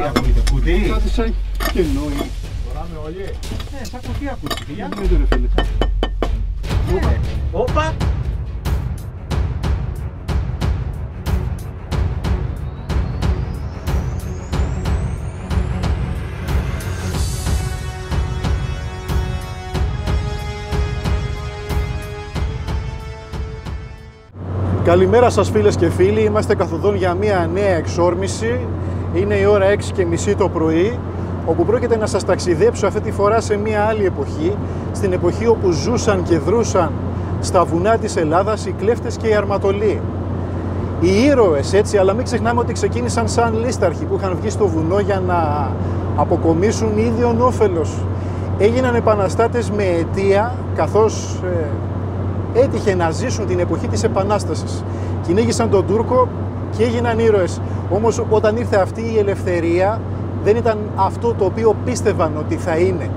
ακούγεται, κουτί. Κάτι σαν κενό είναι. Φοράμε όλοι. Ναι, σαν κουτί ακούγεται. Για Δεν το ρε φίλε. Όπα. Καλημέρα σας φίλες και φίλοι, είμαστε καθοδόν για μια νέα εξόρμηση. Είναι η ώρα 6:30 το πρωί, όπου πρόκειται να σας ταξιδέψω αυτή τη φορά σε μια άλλη εποχή, στην εποχή όπου ζούσαν και δρούσαν στα βουνά της Ελλάδας οι κλέφτες και οι αρματολοί. Οι ήρωες έτσι, αλλά μην ξεχνάμε ότι ξεκίνησαν σαν λίσταρχοι που είχαν βγει στο βουνό για να αποκομίσουν ίδιον όφελος. Έγιναν επαναστάτες με αιτία, καθώς έτυχε να ζήσουν την εποχή της Επανάστασης. Κυνήγησαν τον Τούρκο και έγιναν ήρωες. Όμως όταν ήρθε αυτή η ελευθερία δεν ήταν αυτό το οποίο πίστευαν ότι θα είναι.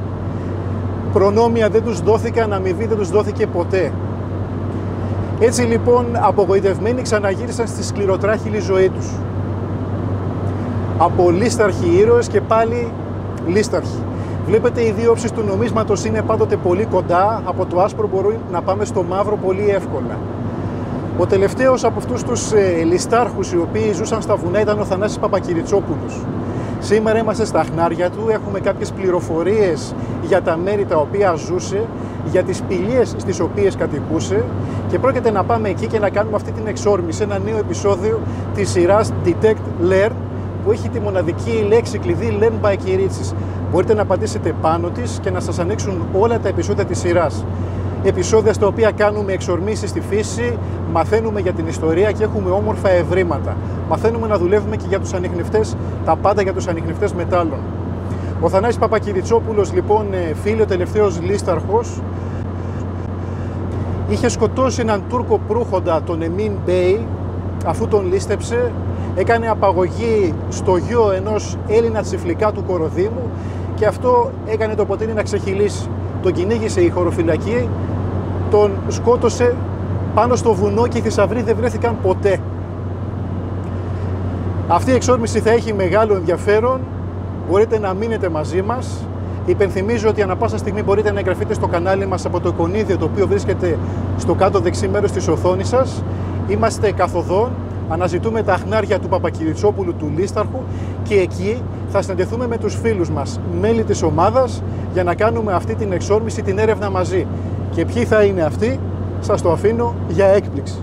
Προνόμια δεν τους δόθηκαν, αμοιβή δεν τους δόθηκε ποτέ. Έτσι λοιπόν απογοητευμένοι ξαναγύρισαν στη σκληροτράχηλη ζωή τους. Από λίσταρχοι ήρωες και πάλι λίσταρχοι. Βλέπετε, οι δύο όψεις του νομίσματος είναι πάντοτε πολύ κοντά. Από το άσπρο μπορούμε να πάμε στο μαύρο πολύ εύκολα. Ο τελευταίος από αυτούς τους λιστάρχους οι οποίοι ζούσαν στα βουνά ήταν ο Θανάσης Παπακυριτσόπουλος. Σήμερα είμαστε στα χνάρια του, έχουμε κάποιες πληροφορίες για τα μέρη τα οποία ζούσε, για τις σπηλιές στις οποίες κατοικούσε και πρόκειται να πάμε εκεί και να κάνουμε αυτή την εξόρμηση, ένα νέο επεισόδιο της σειράς Detect Learn, που έχει τη μοναδική λέξη κλειδί Learn by Kiritsis. Μπορείτε να πατήσετε πάνω της και να σας ανοίξουν όλα τα επεισόδια της σειράς. Επεισόδια στα οποία κάνουμε εξορμήσεις στη φύση, μαθαίνουμε για την ιστορία και έχουμε όμορφα ευρήματα. Μαθαίνουμε να δουλεύουμε και για τους ανιχνευτές, τα πάντα για τους ανιχνευτές μετάλλων. Ο Θανάσης Παπακυριτσόπουλος, λοιπόν, φίλοι, ο τελευταίος λίσταρχος, είχε σκοτώσει έναν Τούρκο προύχοντα, τον Εμίν Μπέι, αφού τον λίστεψε. Έκανε απαγωγή στο γιο ενός Έλληνα τσιφλικά του Κοροδήμου και αυτό έκανε το ποτήρι να ξεχυλήσει. Τον κυνήγησε η χωροφυλακή, τον σκότωσε πάνω στο βουνό και οι θησαυροί δεν βρέθηκαν ποτέ. Αυτή η εξόρμηση θα έχει μεγάλο ενδιαφέρον, μπορείτε να μείνετε μαζί μας. Υπενθυμίζω ότι ανά πάσα στιγμή μπορείτε να εγγραφείτε στο κανάλι μας από το εικονίδιο το οποίο βρίσκεται στο κάτω δεξί μέρος της οθόνης σας. Είμαστε καθοδόν. Αναζητούμε τα χνάρια του Παπακυριτσόπουλου, του λίσταρχου, και εκεί θα συναντηθούμε με τους φίλους μας, μέλη της ομάδας, για να κάνουμε αυτή την εξόρμηση, την έρευνα μαζί. Και ποιοι θα είναι αυτοί, σας το αφήνω για έκπληξη.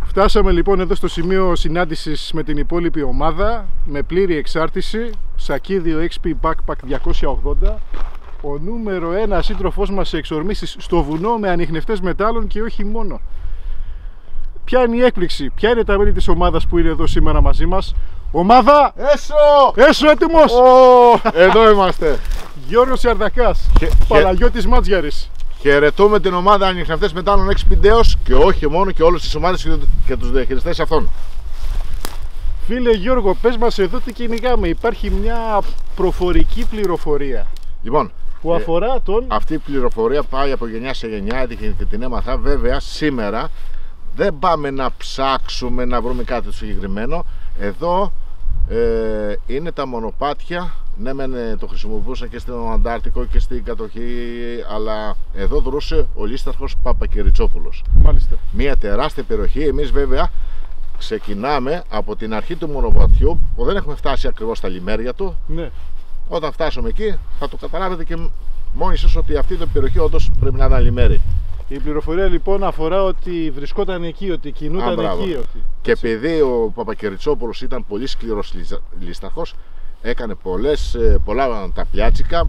Φτάσαμε λοιπόν εδώ στο σημείο συνάντησης με την υπόλοιπη ομάδα, με πλήρη εξάρτηση, σακίδιο XP Backpack 280, ο νούμερο 1 σύντροφός μας σε εξορμήσεις στο βουνό με ανιχνευτές μετάλλων και όχι μόνο. Ποια είναι η έκπληξη, ποια είναι τα μέλη της ομάδας που είναι εδώ σήμερα μαζί μας? Ομάδα! Έσω! Έσω έτοιμος! Εδώ είμαστε. Γιώργος Ιαρδακάς, Παναγιώτης Μάτζιαρης. Χαιρετούμε την ομάδα ανιχνευτές μετάλλων XP και όχι μόνο, και όλες τις ομάδες και τους διαχειριστές αυτών. Φίλε Γιώργο, πες μας εδώ τι κυνηγάμε. Υπάρχει μια προφορική πληροφορία. Λοιπόν, που αφορά τον... αυτή η πληροφορία πάει από γενιά σε γενιά και την έμαθα. Βέβαια σήμερα δεν πάμε να ψάξουμε να βρούμε κάτι το συγκεκριμένο. Εδώ είναι τα μονοπάτια. Ναι, το χρησιμοποιούσαν και στον Αντάρτικο και στην κατοχή, αλλά εδώ δρούσε ο λίσταρχος Παπακυριτσόπουλος. Μάλιστα. Μια τεράστια περιοχή. Εμείς βέβαια ξεκινάμε από την αρχή του μονοπατιού, που δεν έχουμε φτάσει ακριβώς στα λιμέρια του. Ναι. Όταν φτάσουμε εκεί θα το καταλάβετε και μόνοι σας ότι αυτή την περιοχή όντως πρέπει να είναι λιμέρι. Η πληροφορία λοιπόν αφορά ότι βρισκόταν εκεί, ότι κινούταν εκεί. Και επειδή ο Παπακυριτσόπουλος ήταν πολύ σκληρός λίσταρχος, έκανε πολλά τα πιάτσικα,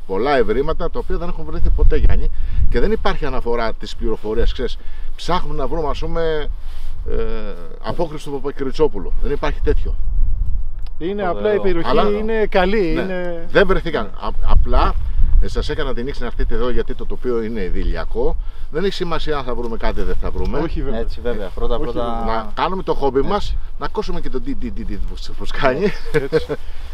πολλά ευρήματα, τα οποία δεν έχουν βρεθεί ποτέ, Γιάννη, και δεν υπάρχει αναφορά της πληροφορίας. Ξέρεις, ψάχνουμε να βρούμε, ας πούμε, απόκριση του Παπακυριτσόπουλου. Δεν υπάρχει τέτοιο. Είναι απλά η περιοχή, αλλά είναι καλή. Ναι, είναι... Δεν βρεθήκαν. Απλά σας έκανα την νήξη να έρθετε εδώ, γιατί το τοπίο είναι ιδηλιακό. Δεν έχει σημασία αν θα βρούμε κάτι ή δεν θα βρούμε. Όχι βέβαια. Έτσι, βέβαια. Πρώτα. Να κάνουμε το χόμπι μας, να ακούσουμε και το πώς κάνει.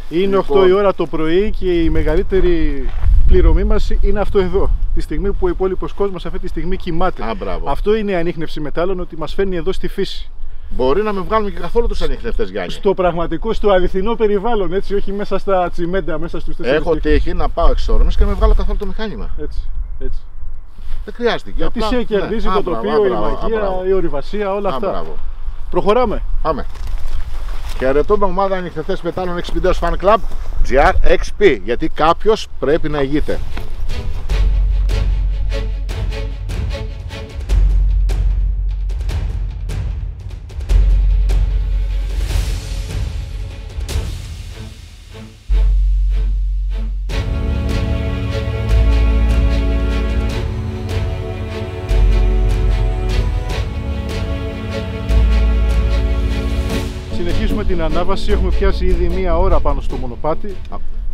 Είναι 8 η ώρα το πρωί και η μεγαλύτερη πληρωμή μας είναι αυτό εδώ. Τη στιγμή που ο υπόλοιπος κόσμος αυτή τη στιγμή κοιμάται. Αυτό είναι η ανίχνευση μετάλλων, ότι μας φέρνει εδώ στη φύση. Μπορεί να με βγάλουν και καθόλου τους ανιχνευτές, Γιάννη. Στο πραγματικό, στο αληθινό περιβάλλον, έτσι, όχι μέσα στα τσιμέντα, μέσα στους 4. Έχω τύχει να πάω εξόρμες και να με βγάλω καθόλου το μηχάνημα. Έτσι, έτσι. Δεν χρειάζεται. Γιατί σε κερδίζει το τοπίο, η μαγεία, η ορειβασία, όλα αυτά. Μπράβο. Προχωράμε. Πάμε. Χαιρετούμε ομάδα ανιχνευτές πετάλων XP Deos Fan Club GRXP, γιατί κάποιος πρέπει να ηγείται. Συνεχίζουμε την ανάβαση, έχουμε πιάσει ήδη 1 ώρα πάνω στο μονοπάτι.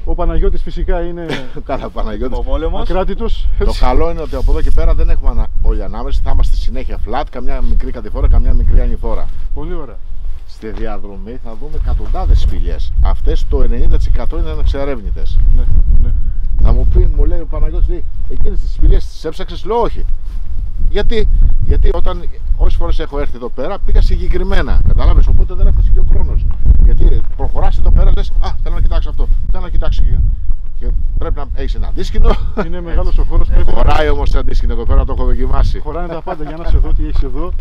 Ο Παναγιώτης φυσικά είναι Καλά, Παναγιώτης. ακράτητος. Το καλό είναι ότι από εδώ και πέρα δεν έχουμε όλη ανάβαση, θα είμαστε συνέχεια flat, καμιά μικρή κατηφόρα, καμιά μικρή ανηφόρα. Πολύ ωραία. Στη διαδρομή θα δούμε εκατοντάδες σπηλιές. Αυτές το 90% είναι ανεξερεύνητες. Ναι, ναι. Θα μου λέει ο Παναγιώτης, εκείνες τις σπηλιές τις έψαξες? Λέω όχι. Γιατί όταν όσες φορές έχω έρθει εδώ πέρα πήγα συγκεκριμένα. Κατάλαβες, οπότε δεν έφτασε και ο χρόνος. Γιατί προχωράς εδώ πέρα, λες, θέλω να κοιτάξω αυτό, θέλω να κοιτάξω και πρέπει να έχεις ένα αντίσκηνο. Είναι μεγάλος ο χώρος. Χωράει όμως το αντίσκηνο εδώ πέρα, το έχω δοκιμάσει. Χωράνε τα πάντα, για να σε δω τι έχεις εδώ.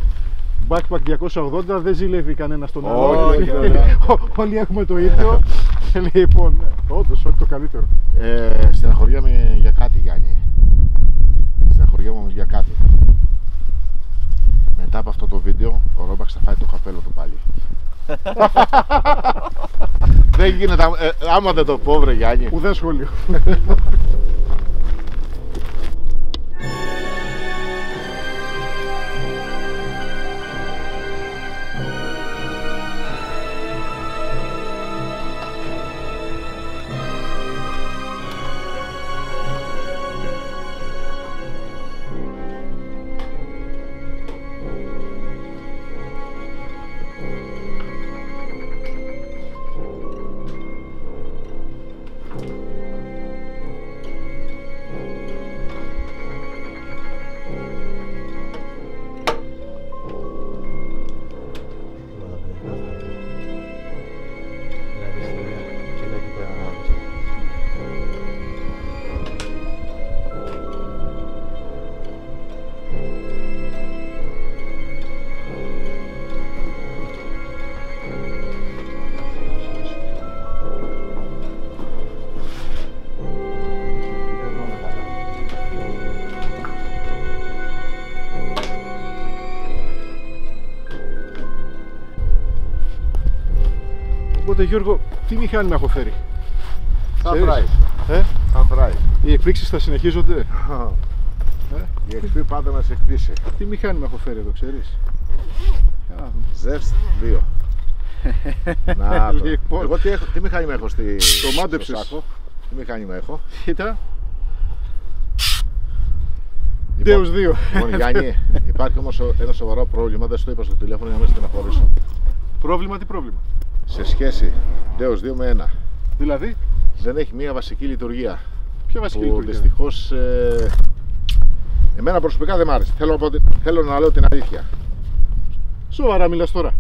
Backpack 280, δεν ζηλεύει κανένα στον άλλο. Όχι, όλοι έχουμε το ίδιο. Λοιπόν, όντως, ό,τι το καλύτερο. Στεναχωριέμαι για κάτι, Γιάννη. Στεναχωριέμαι όμως για κάτι. Μετά από αυτό το βίντεο, ο Ρόμπαξ θα φάει το καπέλο του πάλι. Δεν γίνεται, άμα δεν το πω, βρε Γιάννη. Ουδέ σχόλιο. Οπότε Γιώργο, τι μηχάνημα έχω φέρει? Surprise. Surprise. Οι εκπλήξεις θα συνεχίζονται. Η XP πάντα μας εκπλήσει. Τι μηχάνημα έχω φέρει εδώ, ξέρεις? Zest 2. Να το. Λοιπόν. Εγώ τι μηχάνημα έχω Το μάντεψες. στο σάκο? Τι μηχάνημα έχω? Κοίτα. Λοιπόν, Deus 2. Λοιπόν, Γιάννη, υπάρχει όμως ένα σοβαρό πρόβλημα, δεν σου το είπα στο τηλέφωνο για να μην στεναχωρήσω. Πρόβλημα, τι πρόβλημα? Σε σχέση Deus 2 με 1. Δηλαδή, Δεν έχει μία βασική λειτουργία. ποια βασική Που λειτουργία? δυστυχώς εμένα προσωπικά δεν μ' άρεσε. Θέλω να λέω την αλήθεια. Σοβαρά μιλάς τώρα?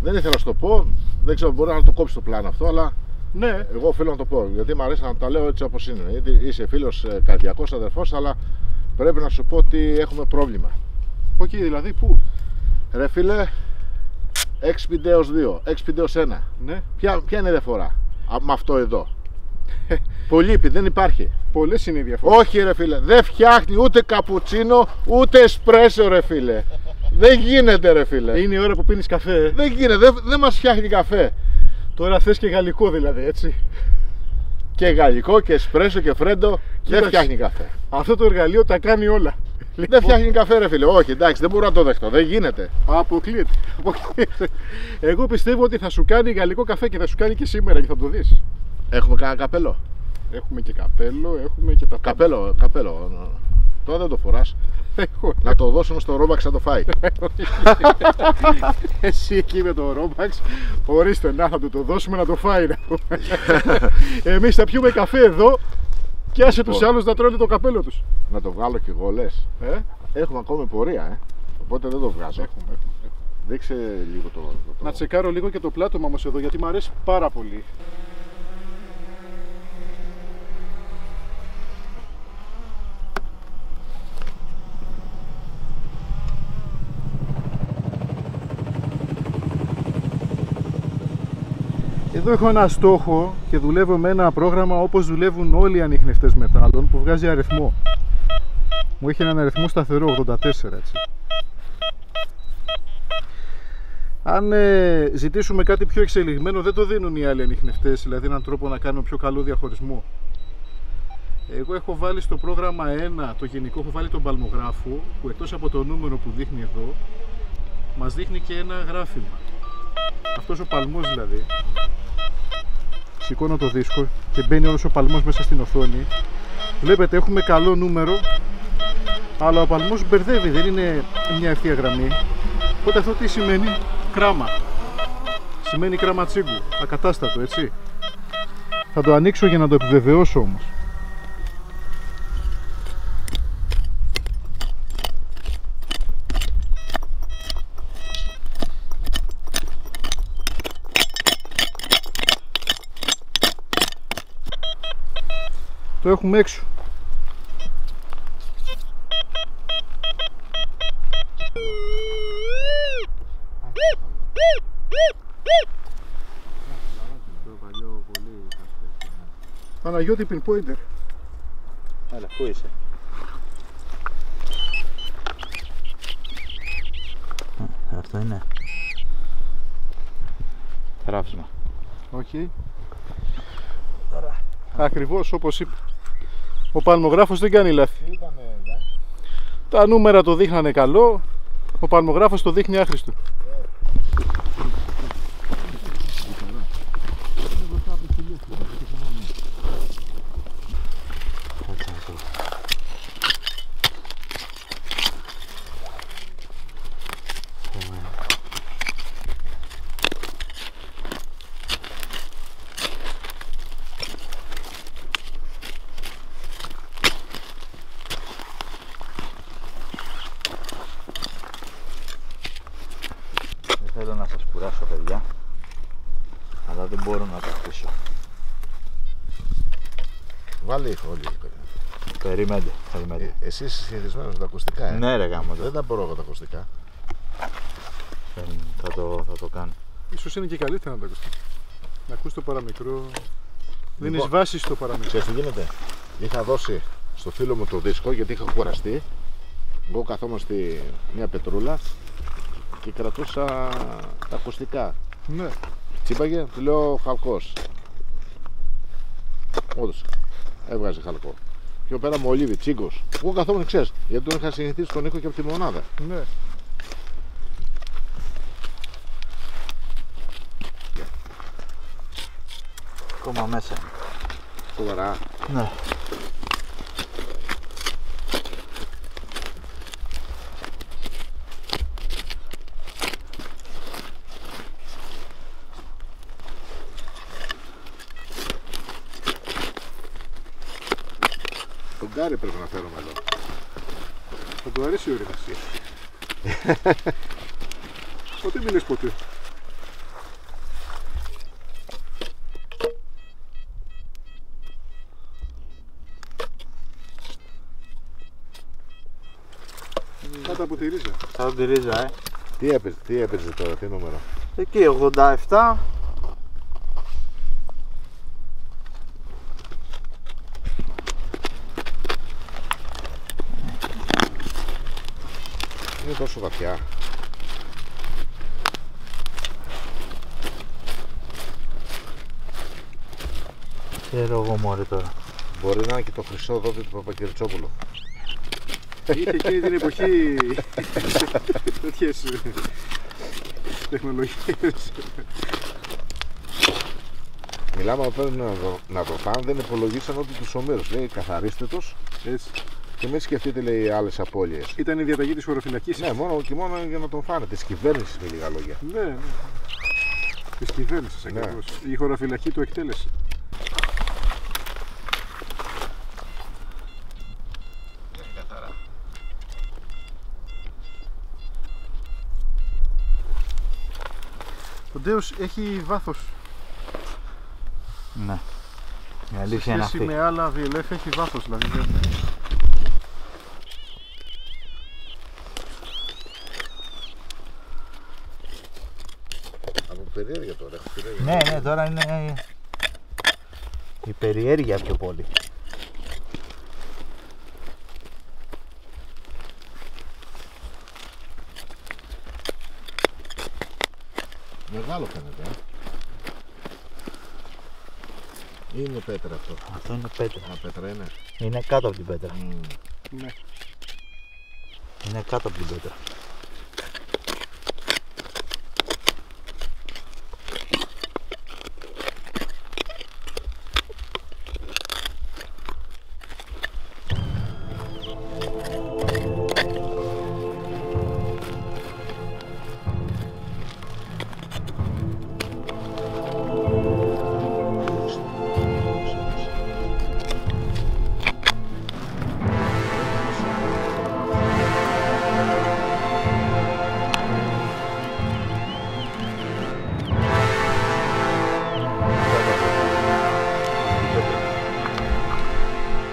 Δεν ήθελα να σου το πω, δεν ξέρω, μπορεί να το κόψει το πλάνο αυτό, αλλά Ναι. εγώ οφείλω να το πω. Γιατί μου αρέσει να τα λέω έτσι όπως είναι. Γιατί είσαι φίλος, καρδιακός, αδερφός, αλλά πρέπει να σου πω ότι έχουμε πρόβλημα. Οκ, δηλαδή πού? Ρε φίλε, XP Deos 2, XP Deos 1. Ναι. Ποια είναι η διαφορά με αυτό εδώ? Πολύπη, δεν υπάρχει. Πολλές είναι οι διαφορές. Όχι ρε φίλε, δεν φτιάχνει ούτε καπουτσίνο ούτε εσπρέσο ρε φίλε. Δεν γίνεται ρε φίλε. Είναι η ώρα που πίνεις καφέ. Δεν γίνεται, δεν μας φτιάχνει καφέ. Τώρα θες και γαλλικό δηλαδή, έτσι? Και γαλλικό και εσπρέσο και φρέντο. Δεν Κοίταξε. φτιάχνει καφέ. Αυτό το εργαλείο τα κάνει όλα. Δεν φτιάχνει καφέ ρε φίλε. Όχι, εντάξει, δεν μπορώ να το δεχτώ. Δεν γίνεται. Αποκλείεται. Εγώ πιστεύω ότι θα σου κάνει γαλλικό καφέ και θα σου κάνει και σήμερα και θα το δεις. Έχουμε κανένα καπέλο? Έχουμε και καπέλο, έχουμε και τα πάντα. Καπέλο. Τώρα δεν το φοράς. Έχω. Να το δώσουμε στο Ρόμπαξ να το φάει. Εσύ εκεί με το Ρόμπαξ, ορίστε, να θα του το δώσουμε να το φάει. Εμείς θα πιούμε καφέ εδώ και άσε τους άλλους να τρώνε το καπέλο τους. Να το βγάλω κι εγώ, λες? Έχουμε ακόμη πορεία, οπότε δεν το βγάζω. Έχουμε. Δείξε λίγο το... Να τσεκάρω λίγο και το πλάτωμα όμως εδώ, γιατί μου αρέσει πάρα πολύ. Εδώ έχω ένα στόχο και δουλεύω με ένα πρόγραμμα όπως δουλεύουν όλοι οι ανιχνευτές μετάλλων, που βγάζει αριθμό. Μου έχει έναν αριθμό σταθερό, 84 έτσι. Αν ζητήσουμε κάτι πιο εξελιγμένο, δεν το δίνουν οι άλλοι ανιχνευτές, δηλαδή έναν τρόπο να κάνουμε πιο καλό διαχωρισμό. Εγώ έχω βάλει στο πρόγραμμα 1, το γενικό, έχω βάλει τον παλμογράφο, που εκτός από το νούμερο που δείχνει εδώ, μας δείχνει και ένα γράφημα. Αυτός ο παλμός δηλαδή, σηκώνω το δίσκο και μπαίνει όλος ο παλμός μέσα στην οθόνη. Βλέπετε, έχουμε καλό νούμερο, αλλά ο παλμός μπερδεύει, δεν είναι μια ευθεία γραμμή. Οπότε αυτό τι σημαίνει? Κράμα. Σημαίνει κράμα τσίγκου, ακατάστατο, έτσι. Θα το ανοίξω για να το επιβεβαιώσω όμως. Το έχουμε έξω. Παναγιώτη Pinpointer. Έλα, πού είσαι? Αυτό είναι γράφισμα. Okay. Ακριβώς όπως είπε. Ο παλμογράφος δεν κάνει λάθη. Τα νούμερα το δείχνανε καλό, ο παλμογράφος το δείχνει άχρηστο. Θέλω να σας κουράσω, παιδιά, αλλά δεν μπορώ να το αφήσω. Βάλε ήχο όλοι. Περιμένετε. Εσύ είσαι συνηθισμένος με τα ακουστικά, Ναι ρε γάμο. Δεν τα μπορώ εγώ τα ακουστικά. Θα το κάνω. Ίσως είναι και καλύτερα να τα ακουστικά. Να ακούς το παραμικρό. Δίνεις βάση στο παραμικρό. Ξέρεις τι γίνεται? Είχα δώσει στο φίλο μου το δίσκο γιατί είχα κουραστεί. Εγώ καθόμουν στη μια πετρούλα και κρατούσα τα ακουστικά. Ναι. Τσίπαγε, του λέω χαλκός. Όντως, έβγαζε χαλκό. Πιο πέρα μολύβι, τσίγκος. Εγώ καθόμουν, ξέρεις, γιατί τον είχα συνηθίσει τον ήχο και από τη μονάδα. Ναι. Ακόμα μέσα. Σοβαρά. Ναι. Τον Γκάρι πρέπει να φέρουμε εδώ. Θα του αρέσει η ορειβασία. Ποτέ μην λες ποτέ. Κάτω από τη ρίζα. Σαν τη ρίζα, Τι έπαιζε τώρα, τι νούμερο? Εκεί 87. Είναι τόσο βαθιά. Ξέρω εγώ μωρέ τώρα. Μπορεί να είναι και το χρυσό δόντι του Παπακυριτσόπουλου. Είχε εκείνη την εποχή τέτοιες τεχνολογίες. Μιλάμε εδώ πέρα να το φάνε, δεν υπολογίσαν ότι τους ομήρους. Λέει καθαρίστε τους. Έτσι. Και μην σκεφτείτε, λέει, άλλες απώλειες. Ήταν η διαταγή της χωροφυλακής. Ναι, μόνο για να τον φάνε. Της κυβέρνησης με λίγα λόγια. Ναι, ναι. Της κυβέρνησης ακριβώς. Η χωροφυλακή του εκτέλεσε. Το ντέος έχει βάθος. Ναι. Η Σε αλήθεια είναι σχέση αυτή. με άλλα VLF έχει βάθος, δηλαδή δεν... Από περιέργεια τώρα. Ναι, ναι, τώρα είναι η περιέργεια πιο πολύ. Μεγάλο φαίνεται. Είναι πέτρα αυτό. Αυτό είναι πέτρα. Α, πέτρα είναι. Είναι κάτω από την πέτρα. Ναι. Είναι κάτω από την πέτρα.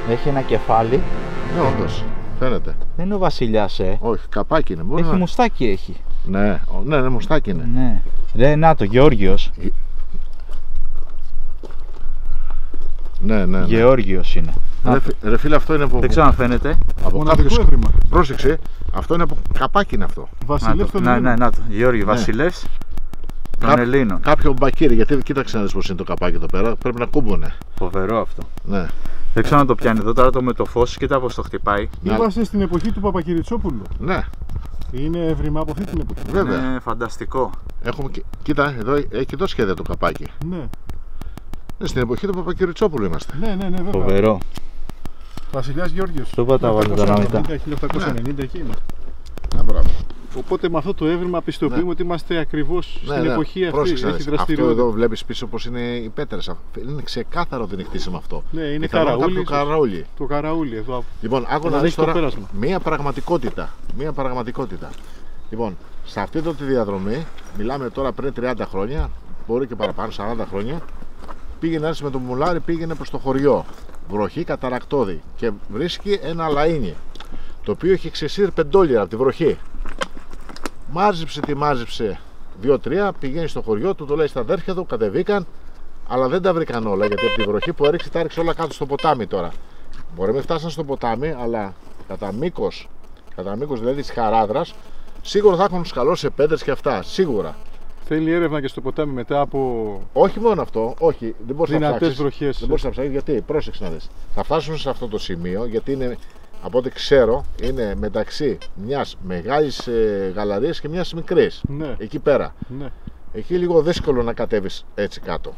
Έχει ένα κεφάλι. Ναι, όντως. Φαίνεται. Δεν είναι ο βασιλιάς, Όχι, καπάκι είναι. Μπορεί Έχει να... μουστάκι έχει. Ναι, ναι, μουστάκι είναι. Ναι. Να το, Γεώργιος. Ναι, ναι. Γεώργιος είναι. Ρε φίλε, αυτό είναι από... Δεν ξέρω αν φαίνεται. από Μοναδικό κάποιος... έβριμα. Πρόσεξε, αυτό είναι από καπάκι είναι αυτό. Βασιλεύ των Ναι, Ελλήνων. ναι, να το. Γεώργιο, Ναι. βασιλεύς των Ελλήνων. Κάποιο μπακίρι, γιατί κοίταξε να δεις πως είναι το καπάκι εδώ πέρα. Πρέπει να κούμπουνε. Φοβερό αυτό. Ναι. Δεν ξέρω αν το πιάνει εδώ τώρα το με το φως, κοίτα πως το χτυπάει. Είμαστε στην εποχή του Παπακυριτσόπουλου. Ναι, Είναι έβριμα από αυτή την εποχή. βέβαια. Είναι φανταστικό. Έχουμε... Κοίτα, εδώ έχει εδώ σχέδια το καπάκι. Ναι, Ναι, στην εποχή του Παπακυριτσόπουλου είμαστε. ναι, ναι, βέβαια. Φοβερό. Βασιλιάς Γεώργιος. Το είπα τα βάλει τα νόμιτα. 1890 εκεί είμαστε. Ναι, μπράβο. Οπότε με αυτό το έβριμα πιστοποιούμε ότι είμαστε ακριβώς Ναι, στην ναι. εποχή αυτή. Πρόσεξε να Έχει δεις. Αυτό δραστηριότητα. εδώ βλέπεις πίσω πως είναι οι πέτρες. Είναι ξεκάθαρο ότι είναι χτίσιμο αυτό. Ναι, είναι Πιθανόν καραούλι. κάποιο καραούλι. Το καραούλι εδώ. Λοιπόν, άκου να να δεις δεις το τώρα πέρασμα. μία πραγματικότητα. Μία πραγματικότητα. Λοιπόν, σε αυτή εδώ τη διαδρομή, μιλάμε τώρα πριν 30 χρόνια, μπορεί και παραπάνω, 40 χρόνια, πήγαινε ένας με το μουλάρι, πήγαινε προς το χωριό. Βροχή καταρακτώδη και βρίσκει ένα λαΐνι, το οποίο έχει ξεσύρει πεντόλιρα από τη βροχή. Μάζεψε τι μάζεψε 2-3, πηγαίνει στο χωριό του, το λέει στα αδέρφια του, κατεβήκαν, αλλά δεν τα βρήκαν όλα γιατί από τη βροχή που έριξε τα έριξε όλα κάτω στο ποτάμι τώρα. Μπορεί να μην φτάσαν στο ποτάμι, αλλά κατά μήκος δηλαδή της Χαράδρας, σίγουρα θα έχουν σκαλώσει πέτρες και αυτά. Σίγουρα. Θέλει έρευνα και στο ποτάμι μετά από Όχι μόνο αυτό, όχι, δεν μπορείς να δυνατές ψάξεις. βροχές. Δεν μπορείς να ψάξεις γιατί, πρόσεξε να δεις. Θα φτάσουν σε αυτό το σημείο γιατί είναι, από ό,τι ξέρω, είναι μεταξύ μιας μεγάλης γαλαρίας και μιας μικρής. Ναι, Εκεί πέρα. ναι. Εκεί λίγο δύσκολο να κατέβεις έτσι κάτω.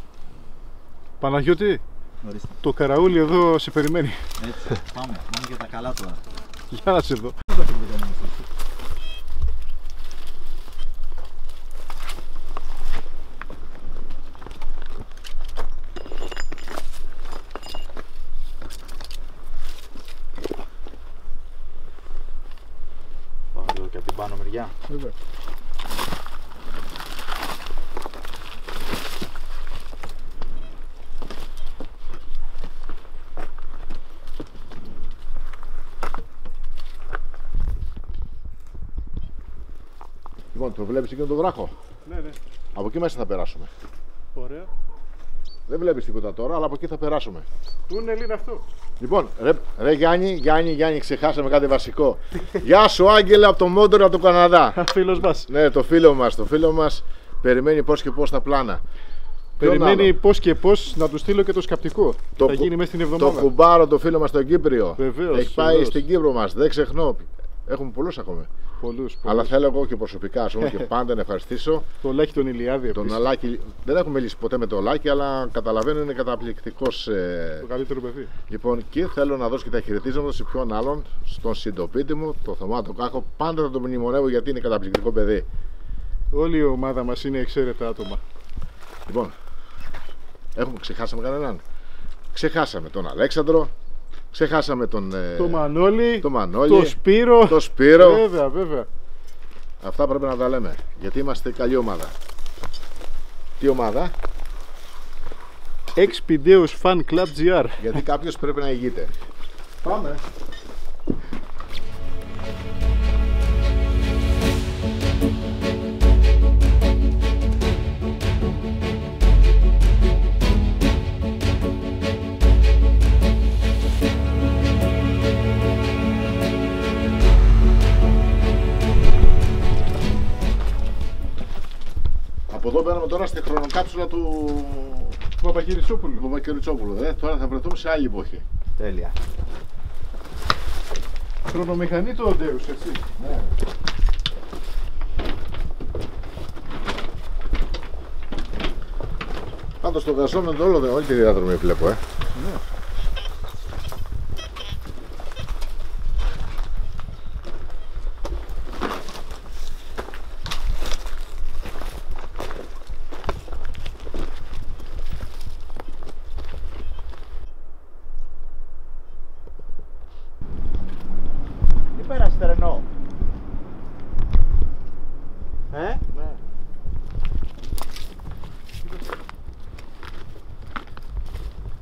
Παναγιώτη, Ορίστε. το καραούλι εδώ σε περιμένει. Έτσι, πάμε για τα καλά τώρα. Για να σε δω. Πάμε λίγο και από την πάνω μεριά. Βέβαια. Λοιπόν, το βλέπεις εκεί τον βράχο. Ναι, ναι. Από εκεί μέσα θα περάσουμε. Ωραία. Δεν βλέπεις τίποτα τώρα, αλλά από εκεί θα περάσουμε. Τούνελ είναι αυτό. Λοιπόν, ρε Γιάννη, ξεχάσαμε κάτι βασικό. Γεια σου Άγγελε από το Μόντορο από το Καναδά. Φίλος μας. Ναι, το φίλο μας περιμένει πώς και πώς τα πλάνα. Περιμένει πώς και πώς να του στείλω και το σκαπτικό. Το θα γίνει μέσα στην Το εβδομάδα. κουμπάρο το φίλο μας τον Κύπριο. Βεβαίως, Έχει πάει βεβαίως. στην Κύπρο μας, δεν ξεχνώ. Έχουμε πολλούς ακόμα. Πολλούς. Αλλά θέλω εγώ και προσωπικά ας πούμε, και πάντα να ευχαριστήσω Το Λάκη τον Ηλιάδη τον επίσης. Αλάκη. Δεν έχουμε μιλήσει ποτέ με τον Αλάκη, αλλά καταλαβαίνω είναι καταπληκτικός. Το καλύτερο παιδί. Λοιπόν, και θέλω να δώσω και τα χαιρετίσματα σε ποιον άλλον, στον συντοπίτη μου, τον Θωμά τον Κάκο. Πάντα θα τον μνημονεύω γιατί είναι καταπληκτικό παιδί. Όλη η ομάδα μας είναι εξαίρετα άτομα. Λοιπόν, ξεχάσαμε κανέναν. Ξεχάσαμε τον Αλέξανδρο, ξεχάσαμε τον Το Μανώλη, το το Σπύρο. το Σπύρο. Βέβαια, βέβαια. Αυτά πρέπει να τα λέμε, γιατί είμαστε καλή ομάδα. Τι ομάδα? Expideus Fan Club GR. Γιατί κάποιος πρέπει να ηγείται. Πάμε. Από εδώ μπαίνουμε τώρα στη χρονοκάψουλα του Παπακυριτσόπουλου. Τώρα θα βρεθούμε σε άλλη εποχή. Τέλεια. Χρονομηχανή του Οντέους, έτσι. Ναι. Πάντως το γαζόμενο όλη τη διαδρομή βλέπω, Ναι. Πέρασε τρενό. Ναι.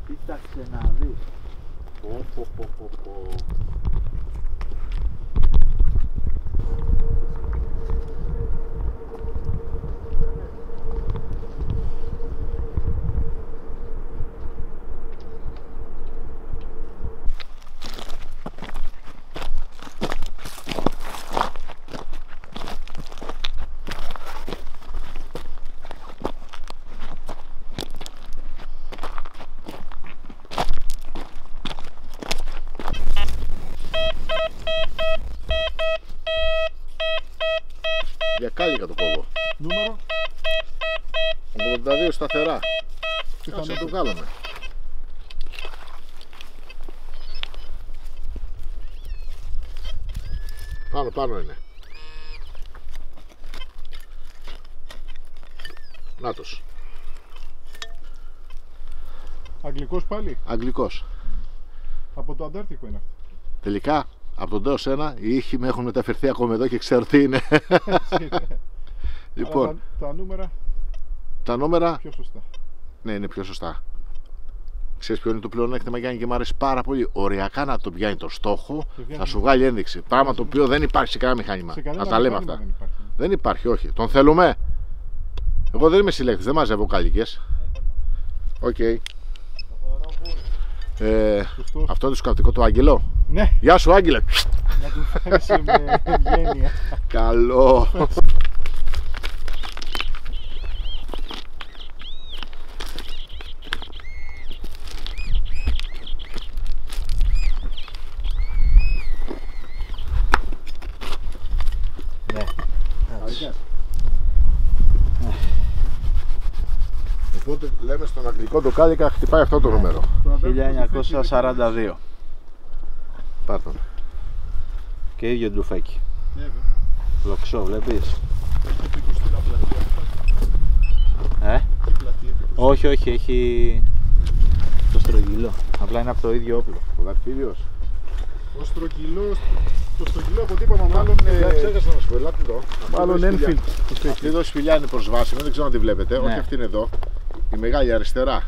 Κοίταξε να δεις. Για κάλικα το κόβω. Νούμερο. 82 σταθερά. Κάτσε να το βγάλουμε. Πάνω είναι. Νάτος. Αγγλικός πάλι. Αγγλικός. Από το Αντάρτικο είναι αυτό. Τελικά, από τον Τέος 1, οι ήχοι με έχουν μεταφερθεί ακόμα εδώ και ξέρω τι είναι. Λοιπόν, αλλά τα νούμερα τα νούμερα, πιο σωστά. ναι, είναι πιο σωστά. Ξέρεις ποιο είναι το πλεονέκτημα, Γιάννη, και μου αρέσει πάρα πολύ. Οριακά να το πιάνει το στόχο, θα σου βγάλει ένδειξη. Πράγμα το οποίο δεν υπάρχει σε κανένα μηχάνημα. Να τα λέμε αυτά. Δεν υπάρχει, όχι. Τον θέλουμε. Εγώ δεν είμαι συλλέκτης, δεν μαζεύω κάλικες. Οκ. Αυτό είναι το σκαπτικό του Άγγελο. Ναι, Γεια σου, Άγγελε. να του φέρεις με ευγένεια. Καλό. Ναι. Οπότε λέμε στον αγγλικό το κάλικα χτυπάει αυτό το νούμερο. 1942. Πάρ' τον. Και ίδιο ντουφέκι. Ναι, βέβαια. Λοξό, βλέπεις. Έχει επικουστεί τα πλατεία. Πλατεία. Όχι, όχι, έχει το στρογγυλό. Απλά είναι από το ίδιο όπλο. Ο δακτύλιος. Ο στρογγυλός, το στρογγυλό από τίποτα μάλλον Ξέχασα να σου πω, ελάτε εδώ. μάλλον Enfield. Αυτή εδώ σπηλιά είναι προσβάσιμη, δεν ξέρω αν τη βλέπετε. Ναι. Όχι, αυτή είναι εδώ. Η μεγάλη αριστερά.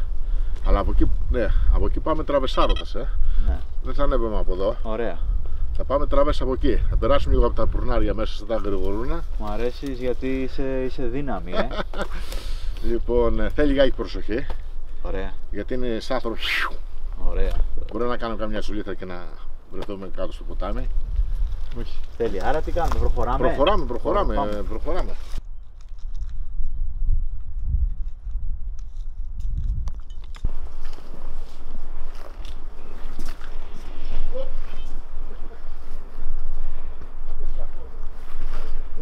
Αλλά από εκεί, ναι, από εκεί πάμε τραβεσάρωτας. Ναι. Δεν θα ανέβουμε από εδώ. Ωραία. Θα πάμε τραβές από εκεί. Θα περάσουμε λίγο από τα πουρνάρια μέσα στα γρηγορούνα. Μου αρέσεις γιατί είσαι δύναμη, Λοιπόν, θέλει λιγάκι προσοχή. Ωραία. Γιατί είναι σάθρο. Ωραία. Μπορεί να κάνω καμιά σουλήθρα και να βρεθούμε κάτω στο ποτάμι. Όχι. Τέλεια. Άρα τι κάνουμε, προχωράμε. Προχωράμε.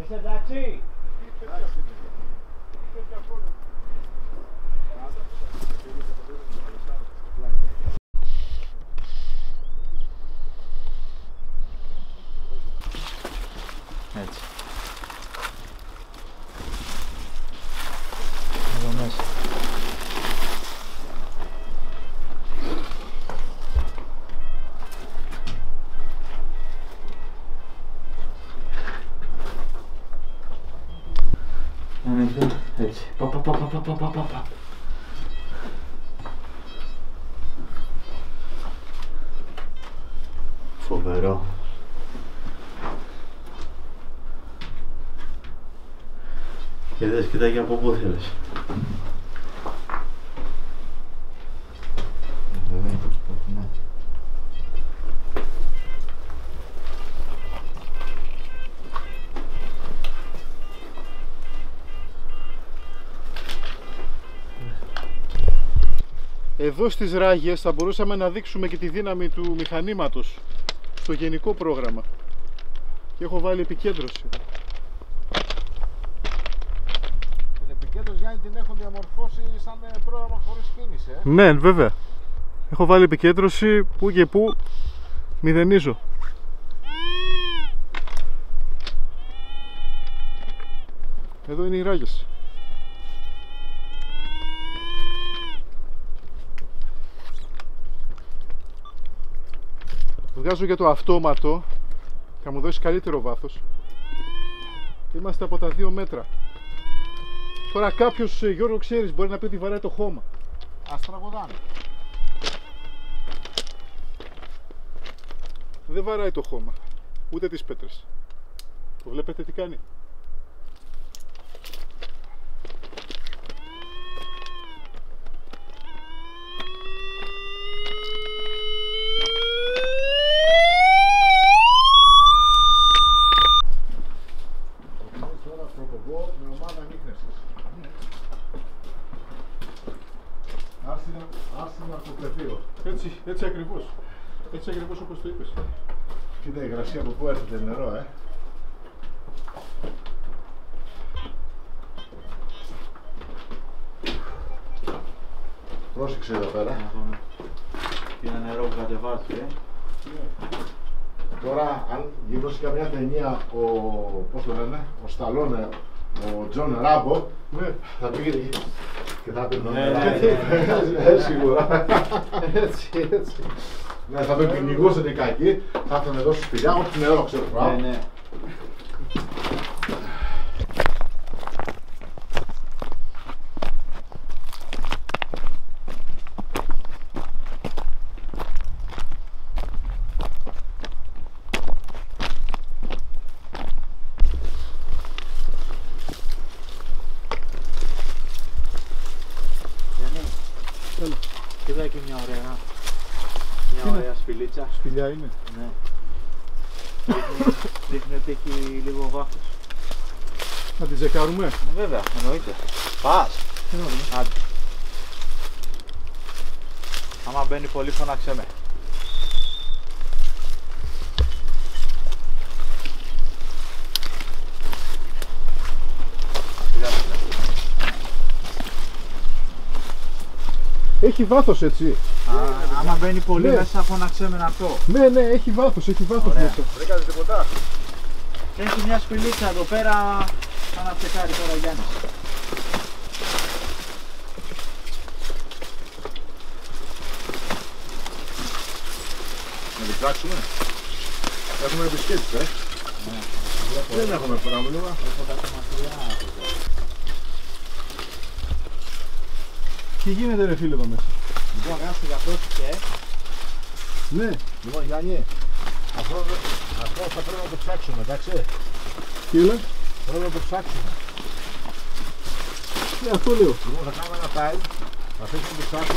Είσαι εντάξει. Έτσι. Εδώ μέσα. Έτσι. Πα. Φοβερό. Και δες, κοιτάει από πού θέλεις. Εδώ στις ράγες θα μπορούσαμε να δείξουμε και τη δύναμη του μηχανήματος στο γενικό πρόγραμμα. Και έχω βάλει επικέντρωση. Την επικέντρωση, Γιάννη, την έχουν διαμορφώσει σαν πρόγραμμα χωρίς κίνηση, Ναι, βέβαια. Έχω βάλει επικέντρωση που και που μηδενίζω. Εδώ είναι οι ράγες. Βγάζω για το αυτόματο, θα μου δώσει καλύτερο βάθος. Είμαστε από τα 2 μέτρα. Τώρα κάποιος, Γιώργο, ξέρεις, μπορεί να πει ότι βαράει το χώμα. Ας τραγουδάνε. Δεν βαράει το χώμα, ούτε τις πέτρες. Το βλέπετε τι κάνει. Με ομάδα ανίχνευσης. Άρσινα από το πεδίο. Έτσι ακριβώς. Έτσι ακριβώς όπως το είπες. Κοίτα η υγρασία από πού έρχεται νερό, Πρόσεξε εδώ πέρα. Είναι νερό που κατεβάζει, Τώρα, αν γυρώσει καμιά ταινία, πώς το λένε, ο Σταλόνε, ο Τζον Ράμπο, θα πήγε και θα πει σίγουρα. Έτσι. Ναι, θα τον κυνηγούσε την κακή, θα έρθουν εδώ στη σπηλιά, όχι νερό, ξέρω πράγμα. Ναι. Κοίτα και μια ωραία σπηλίτσα. Σπηλιά είναι. Ναι. Δείχνει ότι έχει λίγο βάθος. Να τη ζεκάρουμε. Βέβαια, εννοείται. Πας. Άντε. Άμα μπαίνει πολύ, φωνάξε με. Έχει βάθος, έτσι. Άμα μπαίνει πολύ, ναι, μέσα, φωνάξε με να αυτό. Ναι, έχει βάθος, Ωραία. μέσα. Βρήκατε τίποτα. Έχει μια σπηλίτσα εδώ πέρα, θα να τσεκάρει τώρα ο Γιάννης. Να την ψάξουμε. Έχουμε επισκέψεις, Ναι. Δεν έχουμε πρόβλημα. Τι γίνεται, ρε φίλε, εδώ μέσα. Λοιπόν, γεια σου για πρόσεχε. Ναι. Λοιπόν, Γιάννη, αυτό θα πρέπει να το ψάξουμε, εντάξει. Τι λες. Πρέπει να το ψάξουμε. Ναι, αυτό λέω. Λοιπόν, θα κάνουμε ένα time, θα αφήσουμε το σάκο.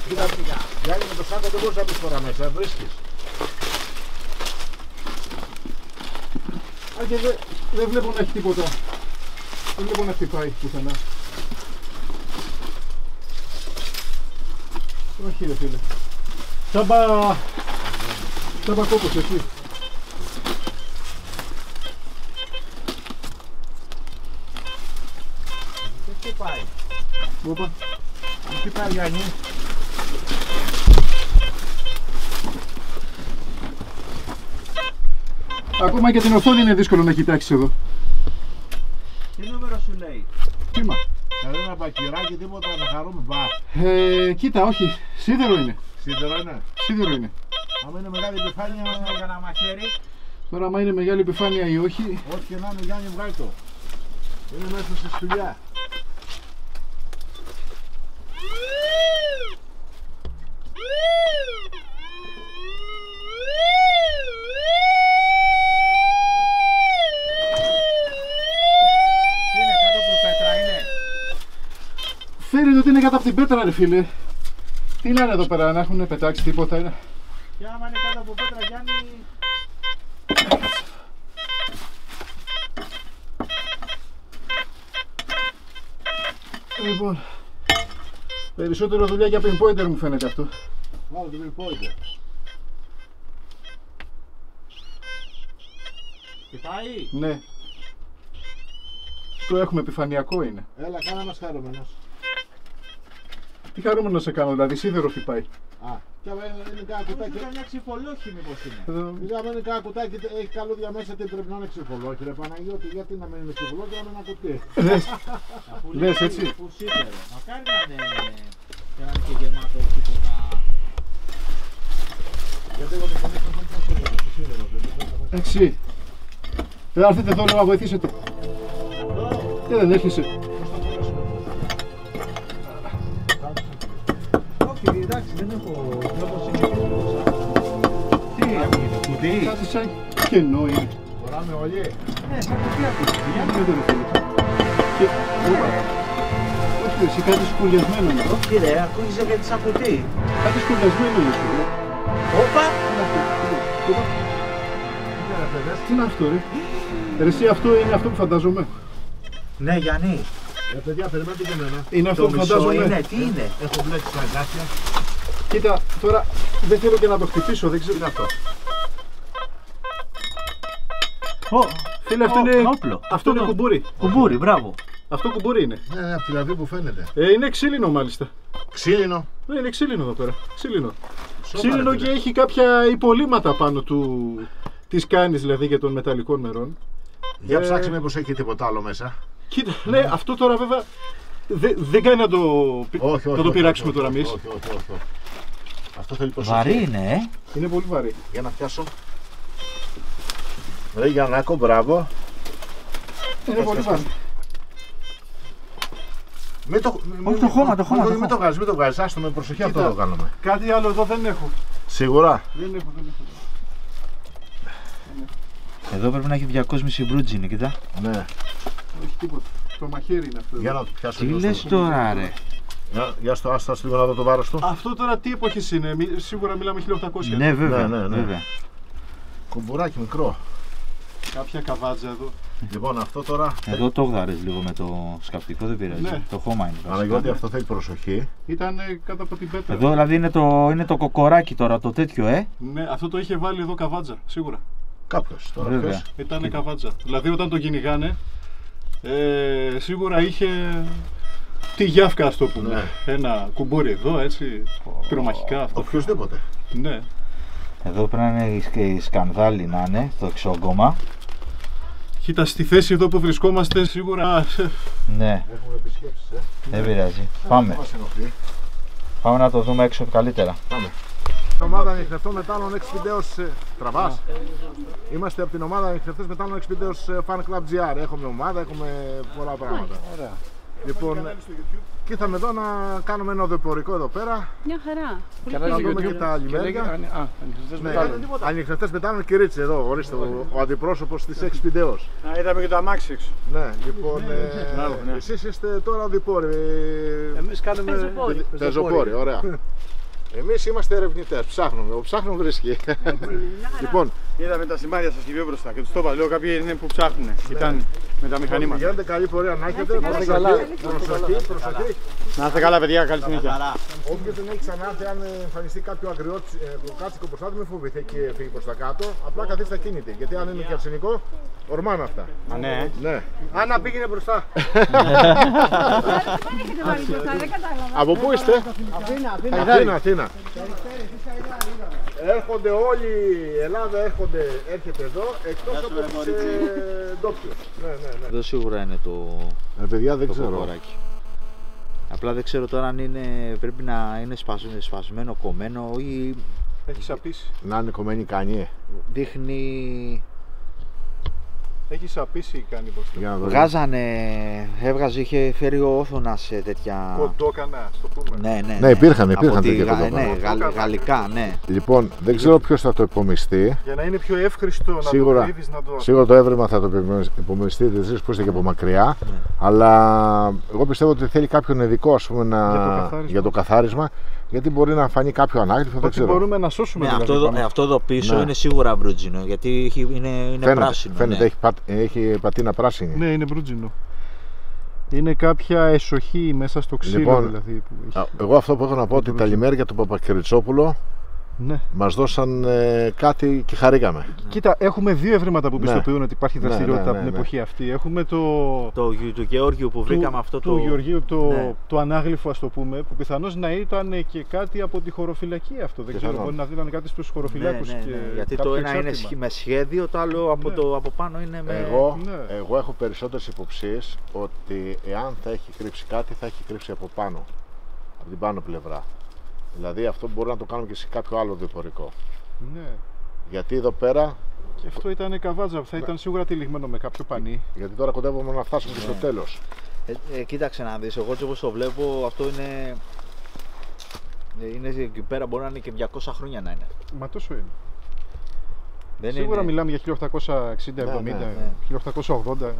Κοίτα, Γιάννη, με το σάκο δεν μπορείς να πεις φορά μέσα, βρίσκεις. Α, και δεν βλέπω να έχει τίποτα. Δεν βλέπω να χτυπάει πουθενά. Όχι, ρε φίλε. Τσάμπα κόπος, έτσι. Τι πάει. Όπα. Τι πάει, Γιάννη. Ακόμα και την οθόνη είναι δύσκολο να κοιτάξεις εδώ. Τι νούμερο σου λέει. Κύμα. Κανένα μπακυράκι, τίποτα να χαρούμε, μπα. Κοίτα, όχι. Σίδερο είναι. Σίδερο είναι. Σίδερο είναι. Άμα είναι μεγάλη επιφάνεια, Για ένα μαχαίρι. Τώρα, άμα είναι μεγάλη επιφάνεια ή όχι. ό,τι και να είναι, Γιάννη, βγάλει το. Είναι μέσα στη σπηλιά. Είναι κάτω από πέτρα, είναι. Φέρει ότι είναι κάτω από την πέτρα, ρε φίλε. Τι λένε εδώ πέρα, να έχουν πετάξει τίποτα είναι. Και άμα είναι κάτω από πέτρα, Γιάννη. Λοιπόν, περισσότερο δουλειά για pinpointer μου φαίνεται αυτό. Βάλω το pinpointer. Κοιτάει. Ναι. Το έχουμε επιφανειακό είναι. Έλα, κάνα μας χαρούμενος. Τι χαρούμενο να σε κάνω, δηλαδή σίδερο χτυπάει. Α, και άμα είναι κάνα Όχι, κουτάκι. καμιά ξυφολόχη μήπως είναι. Άμα είναι κάνα κουτάκι, έχει καλούδια μέσα, τι πρέπει να είναι ξυφολόχη. Ρε Παναγιώτη, γιατί να μην είναι ξυφολόχη, να είναι ένα κουτί. Λες έτσι. Που σίδερο. Μακάρι να είναι και γεμάτο τίποτα. Γιατί εγώ το σίδερο. Έτσι. Έρθετε εδώ να βοηθήσετε. Δεν έρχεσαι. Όχι, εντάξει, δεν έχω τρόπο συγκεκριμένος. Τι είναι, κουτί. Κάτι σαν κενό είναι. Φοράμε όλοι. Σαν κουτί ακούστηκε. Δεν το φίλε. Και... Όχι, εσύ κάτι σκουριασμένο είναι εδώ. Όχι ρε, ακούγεσαι γιατί σαν κουτί. Κάτι σκουριασμένο είναι σου. Όπα! Τι είναι αυτό, ρε. Ρε εσύ, αυτό είναι αυτό που φαντάζομαι. Ναι, Γιάννη. Παιδιά, περιμένετε και εμένα. Είναι αυτό που φαντάζομαι. Είναι, τι είναι. Έχω μπλέξει τα αγκάθια. Κοίτα, τώρα δεν θέλω και να το χτυπήσω, δεν ξέρω. Τι είναι αυτό. Φίλε, αυτό είναι. όπλο. Αυτό είναι κουμπούρι. Κουμπούρι, μπράβο. Αυτό κουμπούρι είναι. Ναι, από τη λαβή που φαίνεται. Είναι ξύλινο μάλιστα. Ξύλινο. Ναι, είναι ξύλινο εδώ πέρα. Ξύλινο. Σώπα, Ξύλινο ρε, και φίλε. έχει κάποια υπολείμματα πάνω του. Της κάνης δηλαδή και των μεταλλικών μερών. Για ψάξε μήπως έχει τίποτα άλλο μέσα. Κοίτα, ναι, αυτό τώρα βέβαια δεν κάνει να το, Όχι, να το πειράξουμε τώρα εμείς. Όχι. Αυτό θέλει προσοχή. Βαρύ είναι, Είναι πολύ βαρύ. Για να πιάσω. Ρε Γιαννάκο, μπράβο. Είναι πολύ βαρύ. Μην το, Όχι, το χώμα, το χώμα, το Μην το βγάζεις, μην το βγάζεις. Άστο με προσοχή, αυτό το κάνουμε. Κάτι άλλο εδώ δεν έχω. Σίγουρα. Δεν έχω. Εδώ πρέπει να έχει 200 μπρούτζινη, κοιτά. Ναι. Όχι τίποτα. Το μαχαίρι είναι αυτό. Για να το πιάσω. Τι λίγο λες στο- τώρα, ρε. Για στο άστα λίγο να δω το βάρος του. Αυτό τώρα τι εποχής είναι, σίγουρα μιλάμε 1800. Ναι, βέβαια. Ναι. βέβαια. Κουμπουράκι μικρό. Κάποια καβάτζα εδώ. Λοιπόν, αυτό τώρα. Εδώ το γδάρες λίγο με το σκαπτικό, δεν πειράζει. Ναι. Το χώμα είναι. βασικά. Παναγιώτη, αυτό θέλει προσοχή. Ήταν κάτω από την πέτρα. Εδώ δηλαδή είναι το κοκοράκι τώρα, το τέτοιο, Ναι, αυτό το είχε βάλει εδώ καβάτζα, σίγουρα. Κάποιος τώρα. Βέβαια. ποιος? Ήταν καβάτζα. Δηλαδή όταν το κυνηγάνε, σίγουρα είχε τη γιάφκα, ας το πούμε. Ναι. Ένα κουμπούρι εδώ, έτσι, πυρομαχικά αυτό. Οποιοςδήποτε. Ναι. Εδώ πρέπει να είναι η σκανδάλη να είναι, το εξόγκωμα. Κοίτα, στη θέση εδώ που βρισκόμαστε σίγουρα. Ναι, Έχουμε επισκέψεις, δεν πειράζει. Πάμε. Μας ενοχλεί. Πάμε να το δούμε έξω καλύτερα. Πάμε. Ομάδα ανοιχτευτών μετάλλων Expedios. Τραβάς. Είμαστε από την ομάδα ανοιχτευτές μετάλλων Expedios Fan Club GR. Έχουμε ομάδα, έχουμε πολλά πράγματα. Ωραία. Λοιπόν, και ήρθαμε εδώ να κάνουμε ένα οδηπορικό εδώ πέρα. Μια χαρά. Πολύ Να καλή. δούμε και τα λιμέρια. Ναι, ανοιχτευτές μετάλλων Κυρίτσι εδώ, ορίστε, ο αντιπρόσωπος της Expedios. Είδαμε και το αμάξι έξω. Ναι, λοιπόν, ναι. εσείς είστε τώρα οδηπόροι. Εμείς κάνουμε. Πεζοπόροι. Πεζοπόροι, ωραία. Εμείς είμαστε ερευνητές, ψάχνουμε. Ο ψάχνων βρίσκει. Λοιπόν, Είδαμε τα σημάδια σας και πιο μπροστά και τους το είπα. Λέω κάποιοι είναι που ψάχνουν. Κοιτάνε με τα μηχανήματα. γίνετε καλή πορεία να έχετε. Προσοχή. Να είστε καλά, παιδιά, καλή συνέχεια. Όποιος δεν έχει ξανάρθει, αν εμφανιστεί κάποιο αγριόκάτσικο μπροστά του, μην φοβηθεί και φύγει προς τα κάτω. Απλά καθίστε ακίνητοι. Γιατί αν είναι και αρσενικό, ορμάνε αυτά. Α, ναι. Ναι. Άννα πήγαινε μπροστά. Δεν έχετε βάλει μπροστά, δεν κατάλαβα. Από πού είστε? Αθήνα. Αθήνα. Έρχονται όλοι, η Ελλάδα έρχεται εδώ, εκτός από τους ντόπιους. Ναι. Εδώ σίγουρα είναι το Παιδιά, δεν ξέρω. κοκοράκι. Απλά δεν ξέρω τώρα αν πρέπει να είναι σπασμένο, κομμένο ή Έχει σαπίσει. Να είναι κομμένη κανιέ. δείχνει Έχει σαπίσει κάνει πως. Για να δω. Είχε φέρει ο Όθωνας τέτοια. Κοντόκανα, το πούμε. Ναι. Ναι, υπήρχαν Από τη τέτοια κοντόκανα. Ναι, γαλλικά, ναι. Λοιπόν, δεν ξέρω ποιος θα το υπομειστεί. Για να είναι πιο εύχριστο να Σίγουρα. το κρύβεις, να το... Σίγουρα το έβρεμα θα το υπομειστείτε εσείς που είστε και από μακριά. Αλλά εγώ πιστεύω ότι θέλει κάποιον ειδικό, ας πούμε, για το καθάρισμα. Γιατί μπορεί να φανεί κάποιο ανάγλυφο, δεν Ότι ξέρω. μπορούμε να σώσουμε. Ναι, δηλαδή, αυτό εδώ πίσω Ναι. είναι σίγουρα μπρούτζινο, γιατί είναι πράσινο. Φαίνεται, Ναι. έχει πατίνα πράσινη. Ναι, είναι μπρούτζινο. Είναι κάποια εσοχή μέσα στο ξύλο, Λοιπόν, δηλαδή. Που έχει... Εγώ αυτό που έχω να πω ότι τα λιμέρια του Παπακυριτσόπουλου Ναι. μας δώσαν κάτι και χαρήκαμε. Κοίτα, έχουμε δύο ευρήματα που Ναι. πιστοποιούν ότι υπάρχει δραστηριότητα Ναι, από την εποχή αυτή. Έχουμε Του Γεώργιου που βρήκαμε αυτό του Γεωργίου Ναι. το ανάγλυφο, ας το πούμε, που πιθανώς να ήταν και κάτι από τη χωροφυλακή αυτό. Δεν ξέρω, μπορεί να δίνανε κάτι στους χωροφυλάκους. Ναι. Και Γιατί κάποιο το ένα είναι εξάρτημα. με σχέδιο, το άλλο από πάνω είναι με. Εγώ έχω περισσότερες υποψίες ότι εάν θα έχει κρύψει κάτι, θα έχει κρύψει από πάνω. Από την πάνω πλευρά. Δηλαδή αυτό μπορεί να το κάνουμε και σε κάποιο άλλο διπορικό. Ναι. Γιατί εδώ πέρα. Και αυτό ήταν καβάτζα, θα ήταν σίγουρα τυλιγμένο με κάποιο πανί. Γιατί τώρα κοντεύουμε να φτάσουμε και στο τέλος. Κοίταξε να δεις, εγώ έτσι όπως το βλέπω, αυτό είναι εκεί πέρα, μπορεί να είναι και 200 χρόνια να είναι. Μα τόσο είναι. Δεν Σίγουρα είναι... μιλάμε για 1860-70, Ναι. 1880.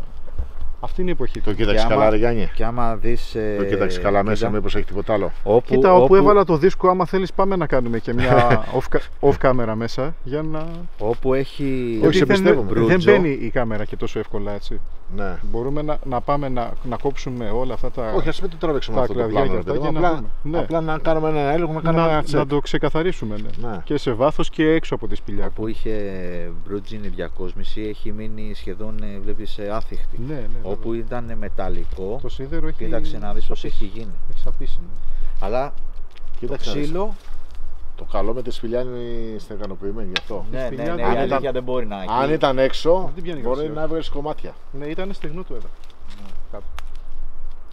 Αυτή είναι η εποχή. Το κοίταξε καλά, ρε Γιάννη. Και άμα δεις. Το κοίταξε καλά μέσα, μήπως έχει τίποτα άλλο. Κοίτα, όπου έβαλα το δίσκο, άμα θέλεις πάμε να κάνουμε και μια off κάμερα μέσα για να... Όπου έχει. Όχι, σε πιστεύουμε. Δεν μπαίνει η κάμερα και τόσο εύκολα έτσι. Ναι. Μπορούμε να πάμε να κόψουμε όλα αυτά τα... Όχι, ας μην το τραβήξουμε τα αυτό το κλαδιά πλάνο. και αυτά, Απλά, για να δούμε. Ναι. απλά να κάνουμε ένα έλεγχο, να κάνουμε ένα τσεκ. Να το ξεκαθαρίσουμε, ναι. Και σε βάθος και έξω από τη σπηλιά. Που είχε μπρούτζινη διακόσμηση, έχει μείνει σχεδόν, βλέπεις, άθιχτη. Ναι. Όπου ήταν μεταλλικό. Το σίδερο έχει... Κοίταξε να δεις πως έχει γίνει. Έχει σαπίσει. Ναι. Αλλά Κοίταξε, το ξύλο. Το καλό με τη σπηλιά είναι είστε ικανοποιημένοι γι' αυτό. Ναι, σπηλιά, η αλήθεια δεν μπορεί να έχει. Αν ήταν έξω, Δεν πιάνει μπορεί γρασία. να έβγαλε κομμάτια. Ναι, ήταν στεγνό το έδαφος. Κάτω.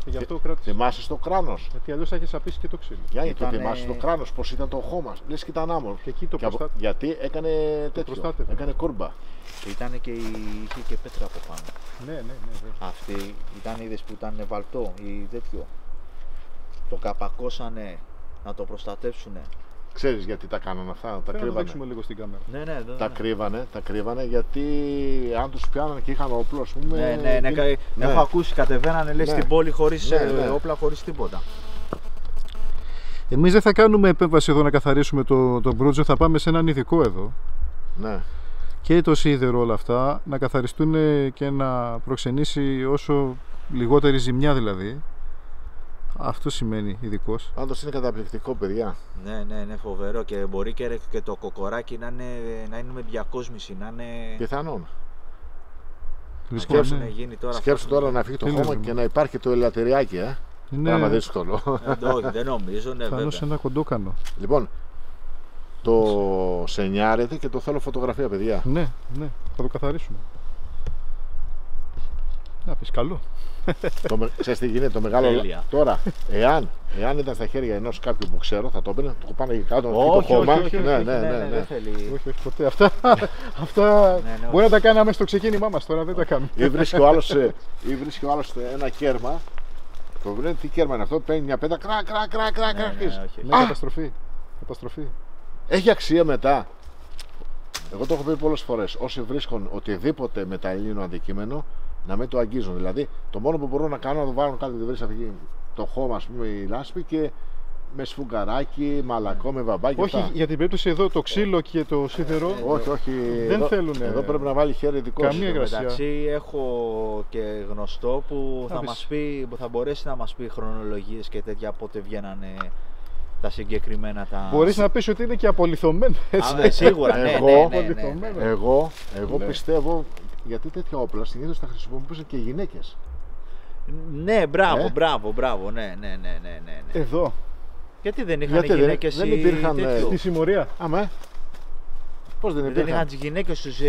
Και γι' αυτό κράτησε. Θυμάσαι το κράνος. Γιατί αλλιώς θα είχε σαπίσει και το ξύλο. Γιάννη, το Ήτανε- θυμάσαι το κράνος, πώς ήταν το χώμα. Λες και ήταν άμμο. Και εκεί το προστάτε. Γιατί έκανε τέτοιο. προστάτευε. Έκανε κούρμπα. Είχε και πέτρα από πάνω. Ναι, βέβαια. Αυτή ήταν, είδες που ήταν βαλτό ή τέτοιο. Το καπακώσανε να το προστατεύσουνε. Ξέρεις γιατί τα κάνανε αυτά, τα Θέλω να το κρύβανε. δείξουμε λίγο στην κάμερα. Ναι. Τα κρύβανε γιατί αν τους πιάνανε και είχαν όπλο, ας πούμε. Ναι. Έχω ακούσει, κατεβαίνανε λέει Ναι. στην πόλη χωρίς Ναι. όπλα, χωρίς τίποτα. Εμείς δεν θα κάνουμε επέμβαση εδώ να καθαρίσουμε το μπρούτζο, θα πάμε σε έναν ειδικό εδώ. Ναι. Και το σίδερο όλα αυτά να καθαριστούν και να προξενήσει όσο λιγότερη ζημιά δηλαδή. Αυτό σημαίνει ειδικός. Πάντως είναι καταπληκτικό, παιδιά. Ναι, είναι φοβερό και μπορεί και το κοκοράκι να είναι με διακόσμηση, να είναι. Πιθανόν. Βρισκόμαστε. Έχουν γίνει τώρα. Σκέψου τώρα να φύγει το Τι χώμα λέμε. και να υπάρχει το ελαττηριάκι, Είναι Πράγμα δύσκολο. Όχι, δεν νομίζω, ναι, πάνω βέβαια. σε ένα κοντόκανο. Λοιπόν, το σενιάρετε και το θέλω φωτογραφία, παιδιά. Ναι, θα το καθαρίσουμε. Να πεις καλό. Ξέρεις τι γίνεται, το μεγάλο. Τέλεια. Τώρα, εάν ήταν στα χέρια ενός κάποιου που ξέρω, θα το έπαιρνε, το πάνε εκεί κάτω, το Όχι, χώμα. όχι, Ναι, δεν θέλει. Όχι ποτέ. Αυτά Ναι, μπορεί να τα κάναμε στο ξεκίνημά μας, τώρα δεν τα κάνουμε. Ή βρίσκει ο άλλος ένα κέρμα. Το βρει, τι κέρμα είναι αυτό, παίρνει μια πέτα, κρακ. όχι. Ναι, καταστροφή. Έχει αξία μετά. Εγώ το έχω πει πολλές φορές. Όσοι βρίσκουν οτιδήποτε μεταλλίνο αντικείμενο, να μην το αγγίζουν. Δηλαδή, το μόνο που μπορούν να κάνουν να το βάλουν κάτω, βρει αυτή το χώμα, ας πούμε, η λάσπη και με σφουγγαράκι, μαλακό, με βαμπάκι. Όχι, αυτά. για την περίπτωση εδώ το ξύλο και το σίδερο. Όχι. Δεν εδώ, θέλουνε. Εδώ πρέπει να βάλει χέρι δικό Καμία σου. υγρασία. Εντάξει, έχω και γνωστό που θα μπορέσει να μας πει χρονολογίες και τέτοια πότε βγαίνανε τα συγκεκριμένα τα. Μπορείς να πεις ότι είναι και απολυθωμένο. Σίγουρα, ναι. Εγώ πιστεύω, γιατί τέτοια όπλα συνήθως τα χρησιμοποιούσαν και οι γυναίκες. Ναι, μπράβο, ναι. Εδώ, Γιατί δεν είχαν Γιατί γυναίκες δεν υπήρχαν, τέτοιο. στη συμμορία. Αμέ. Πώς δεν Δεν υπήρχαν. είχαν τις γυναίκες τους,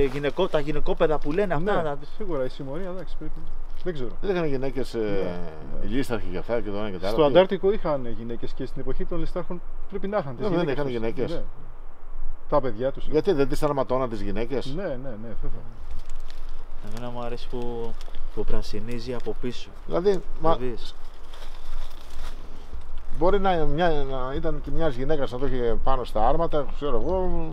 τα γυναικόπαιδα που λένε αυτά. Ναι, σίγουρα η συμμορία, εντάξει, πρέπει. Δεν ξέρω. Δεν είχαν γυναίκες ηλίσταρχοι και αυτά και το ένα και το άλλο. Στο Αντάρτικο είχαν γυναίκες και στην εποχή των Λιστάρχων πρέπει να είχαν τις Δεν γυναίκες είχαν τους. γυναίκες. Ναι. Τα παιδιά τους. Γιατί δεν τις αρματώναν τις γυναίκες. Ναι, βέβαια. Εμένα μου αρέσει που πρασινίζει από πίσω. Δηλαδή, Δεις. μπορεί να ήταν και μια γυναίκα να το είχε πάνω στα άρματα, ξέρω εγώ,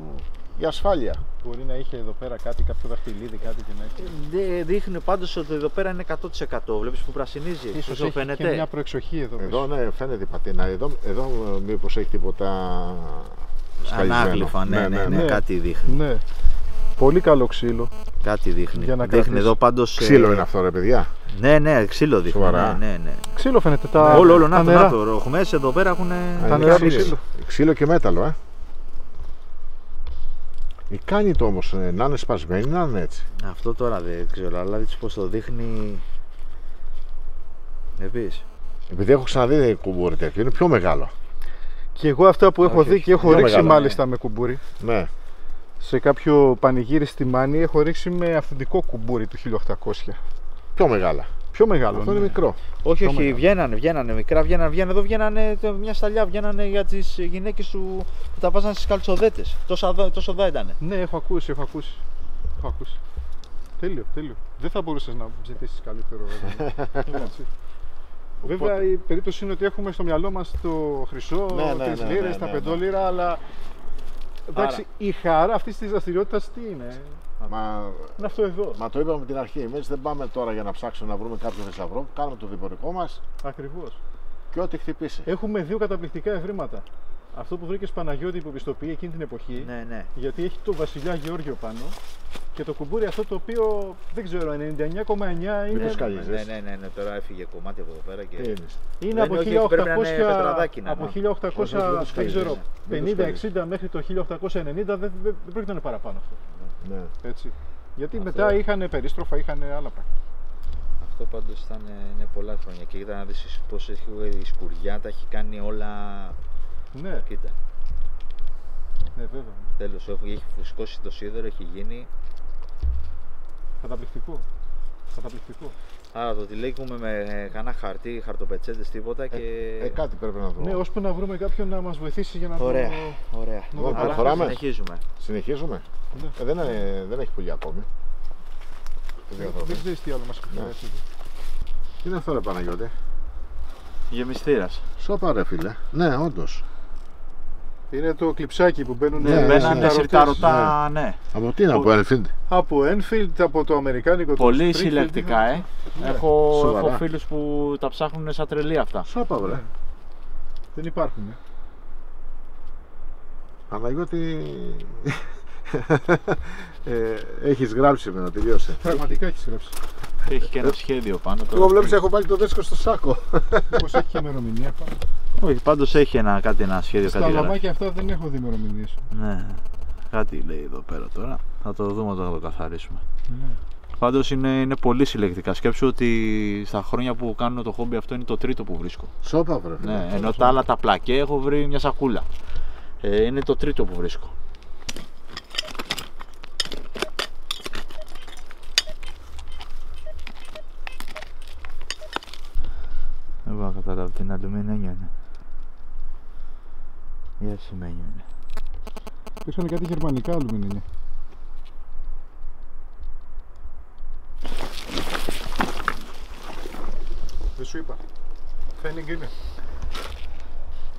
για ασφάλεια. Μπορεί να είχε εδώ πέρα κάτι, κάποιο δαχτυλίδι, κάτι και να έχει. Δείχνει πάντως ότι εδώ πέρα είναι 100%. Βλέπεις που πρασινίζει. Ίσως το έχει φαίνεται. και μια προεξοχή εδώ. Εδώ ναι, φαίνεται η πατίνα. Εδώ μήπως έχει τίποτα σκαλισμένο. Ανάγλυφα, ναι, Ναι. κάτι δείχνει. Ναι. Πολύ καλό ξύλο. Κάτι δείχνει. Για να Δείχνει κρατήσει. εδώ πάντως. Ξύλο είναι αυτό, ρε παιδιά. Ναι, ξύλο δείχνει. Σοβαρά. Ναι. Ξύλο φαίνεται. Όλο, τα να νερά. το έχουμε εδώ πέρα έχουν. Τα νερά του ξύλο. ξύλου. Ξύλο και μέταλλο, Κάνει το όμως να είναι σπασμένη, να είναι έτσι. Αυτό τώρα δεν ξέρω, αλλά δεις πως το δείχνει. Επίσης. Επειδή έχω ξαναδεί κουμπούρι τέτοιο, είναι πιο μεγάλο. Και εγώ αυτά που έχω Όχι, δει και έχω πιο ρίξει μεγάλο, μάλιστα με κουμπούρι. Ναι. Σε κάποιο πανηγύρι στη Μάνη έχω ρίξει με αυθεντικό κουμπούρι του 1800. Πιο μεγάλα. Πιο μεγάλο. Αυτό ναι. είναι μικρό. Όχι, μεγάλο. βγαίνανε μικρά, εδώ βγαίνανε μια σταλιά, βγαίνανε για τις γυναίκες που τα βάζανε στις καλτσοδέτες. Τόσο δά ήτανε. Ναι, έχω ακούσει. Τέλειο. Δεν θα μπορούσες να ζητήσεις καλύτερο. Έτσι. Βέβαια η περίπτωση είναι ότι έχουμε στο μυαλό μας το χρυσό, τις λίρες, τα πεντόλιρα, αλλά εντάξει, η χαρά αυτής της δραστηριότητας τι είναι. Είναι αυτό εδώ. Μα το είπαμε την αρχή. Εμείς δεν πάμε τώρα για να ψάξουμε να βρούμε κάποιο θησαυρό. Κάνουμε το διπορικό μας Ακριβώς. και ό,τι χτυπήσει. Έχουμε δύο καταπληκτικά ευρήματα. Αυτό που βρήκες Παναγιώτη υποπιστοποιεί εκείνη την εποχή, Ναι. γιατί έχει το Βασιλιά Γεώργιο πάνω και το κουμπούρι αυτό το οποίο δεν ξέρω, 99,9 είναι. Ναι, τώρα έφυγε κομμάτι από εδώ πέρα και. Είναι από όχι, 1800, πρέπει να είναι πετραδάκινα, από ναι. 1800 δεν ξέρω, Δεν το 50-60 μέχρι το 1890 δεν πρόκειται να είναι παραπάνω αυτό. Ναι. Έτσι. Γιατί Αυτό. μετά είχαν περίστροφα, είχαν άλλα πράγματα. Αυτό πάντως είναι πολλά χρόνια και κοίτα να δεις πως έχει η σκουριά, τα έχει κάνει όλα. Ναι, Κοίτα. ναι, βέβαια. Τέλος, έχει φουσκώσει το σίδερο, έχει γίνει. Καταπληκτικό. Άρα το τυλίγουμε με κανένα χαρτί, χαρτοπετσέτες, τίποτα και. Κάτι πρέπει να δούμε. Ναι, ώσπου να βρούμε κάποιον να μας βοηθήσει για να Ωραία. Λοιπόν, Άρα προχωράμε. συνεχίζουμε. Συνεχίζουμε. Ναι. Δεν έχει πουλιά ακόμη. Δεν ξέρεις τι άλλο μας Ναι. χρειάζεται. Τι είναι αυτό, ρε Παναγιώτη? Γεμιστήρας. Σώπα, ρε φίλε. Ναι, όντως. Είναι το κλειψάκι που μπαίνουν Ναι, οι μπαίνανε σιρταρωτά, ναι. Από τι είναι, από Enfield? Από Enfield, από το αμερικάνικο. το Πολύ Springfield, συλλεκτικά, είναι- Ναι. Έχω Σοβαρά. φίλους που τα ψάχνουν σαν τρελή αυτά. Σώπα, βρε. Δεν υπάρχουν. Παναγιώτη, έχεις γράψει με να τελειώσει. Πραγματικά έχει γράψει. Έχει και ένα σχέδιο πάνω. Εγώ βλέπεις έχω βάλει το δέσκο στο σάκο. Μήπως έχει και ημερομηνία πάνω. Όχι, πάντως έχει ένα σχέδιο, Στα κάτι γράφει. λαμάκια αυτά δεν έχω δει ημερομηνίες. Ναι, κάτι λέει εδώ πέρα τώρα. Θα το δούμε όταν θα το καθαρίσουμε. Ναι. Πάντως είναι πολύ συλλεκτικά. Σκέψου ότι στα χρόνια που κάνω το χόμπι αυτό είναι το τρίτο που βρίσκω. Σώπα, βρε. Ναι, ενώ τα άλλα τα πλακέ έχω βρει μια σακούλα. Είναι το τρίτο που βρίσκω. Δεν μπορώ να καταλάβω τι είναι αλουμίνιο είναι. Ή ασημένιο είναι. Υπήρχαν κάτι γερμανικά αλουμινίνια. Δεν σου είπα. Φαίνιγκ είναι.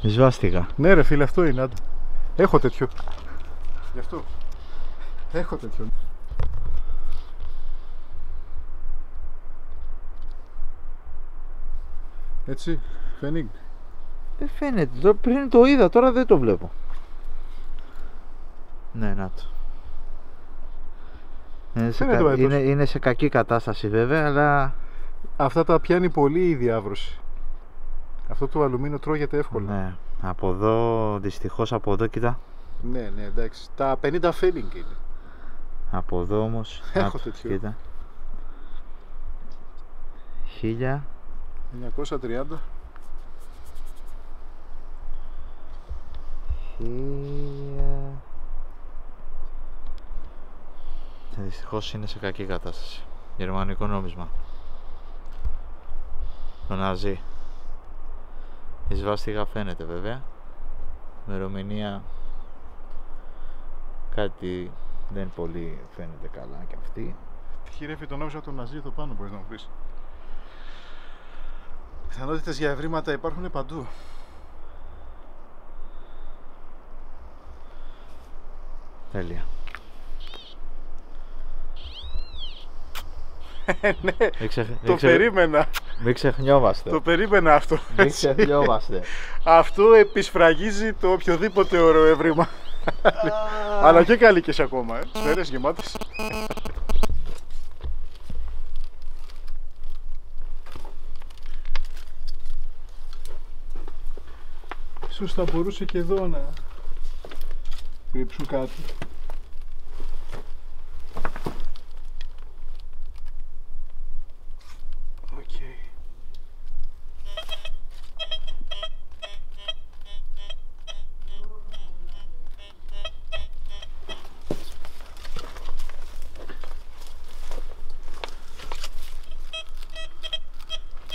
Σβάστηκα. Ναι ρε φίλε, αυτό είναι. Άντε. Έχω τέτοιο. Γι' αυτό. Έχω τέτοιο. Έτσι, Φαίνιγκ. Δεν φαίνεται. Πριν το είδα, τώρα δεν το βλέπω. Ναι, να το. Φαίνεται ο έτος. Είναι σε κακή κατάσταση βέβαια, αλλά. Αυτά τα πιάνει πολύ η διάβρωση. Αυτό το αλουμίνιο τρώγεται εύκολα. Ναι. Από εδώ, δυστυχώς από εδώ, κοίτα. Ναι, ναι, εντάξει. Τα 50 Φαίνιγκ είναι. Από εδώ όμως. Έχω να το, τέτοιο. κοίτα. 1000. 930. 1000. Δυστυχώς είναι σε κακή κατάσταση. Γερμανικό νόμισμα. Το ναζί. Η σβάστιγα φαίνεται βέβαια. Ημερομηνία κάτι δεν πολύ φαίνεται καλά και αυτή. Χειρεύει τον νόμισμα τον Ναζί εδώ πάνω, μπορείς να μου πεις. Πιθανότητες για ευρήματα υπάρχουν παντού. Τέλεια. Ναι, το περίμενα. Μην ξεχνιόμαστε. Το περίμενα αυτό. Μην ξεχνιόμαστε. Αυτό επισφραγίζει το οποιοδήποτε ωραίο εύρημα. Αλλά και καλύκες ακόμα, σφαίρες γεμάτες. Ίσως θα μπορούσε και εδώ να κρύψουν κάτι.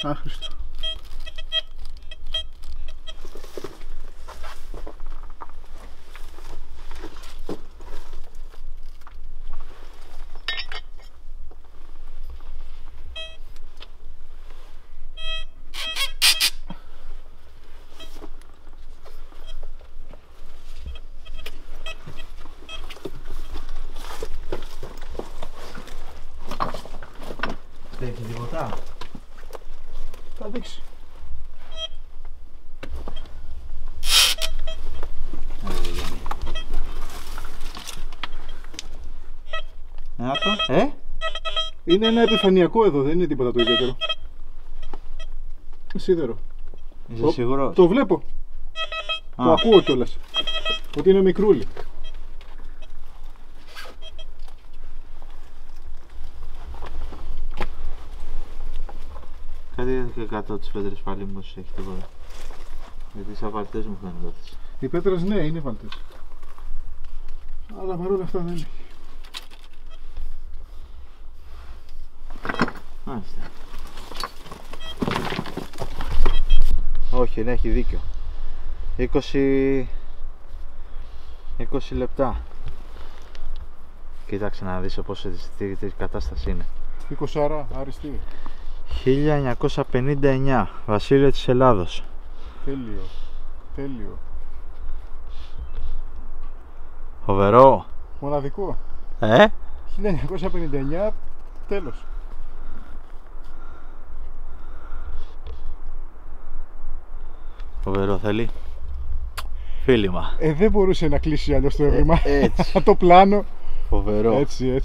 Άχρηστο. Έχει τίποτα. Θα δείξει. Είναι ένα επιφανειακό εδώ, δεν είναι τίποτα το ιδιαίτερο. Σίδερο. Είσαι σίγουρος? Το βλέπω. Το ακούω κιόλας. Ότι είναι μικρούλι. Κάτι και κάτω τις πέτρες πάλι μου έχει τίποτα. Γιατί σαν βαλτές μου φαίνονται αυτές. Οι πέτρες ναι, είναι βαλτές. Αλλά παρόλα αυτά δεν είναι. Μάλιστα. Όχι, ναι, έχει δίκιο. 20 λεπτά. Κοίταξε να δεις πόσο τι κατάσταση είναι. 20 άριστη. 1959, βασίλειο της Ελλάδος. Τέλειο. Τέλειο. Φοβερό. Μοναδικό. 1959, τέλος. Φοβερό, θέλει φίλημα. Δεν μπορούσε να κλείσει αλλιώς το έβριμα. Έτσι. Το πλάνο. Φοβερό. Έτσι.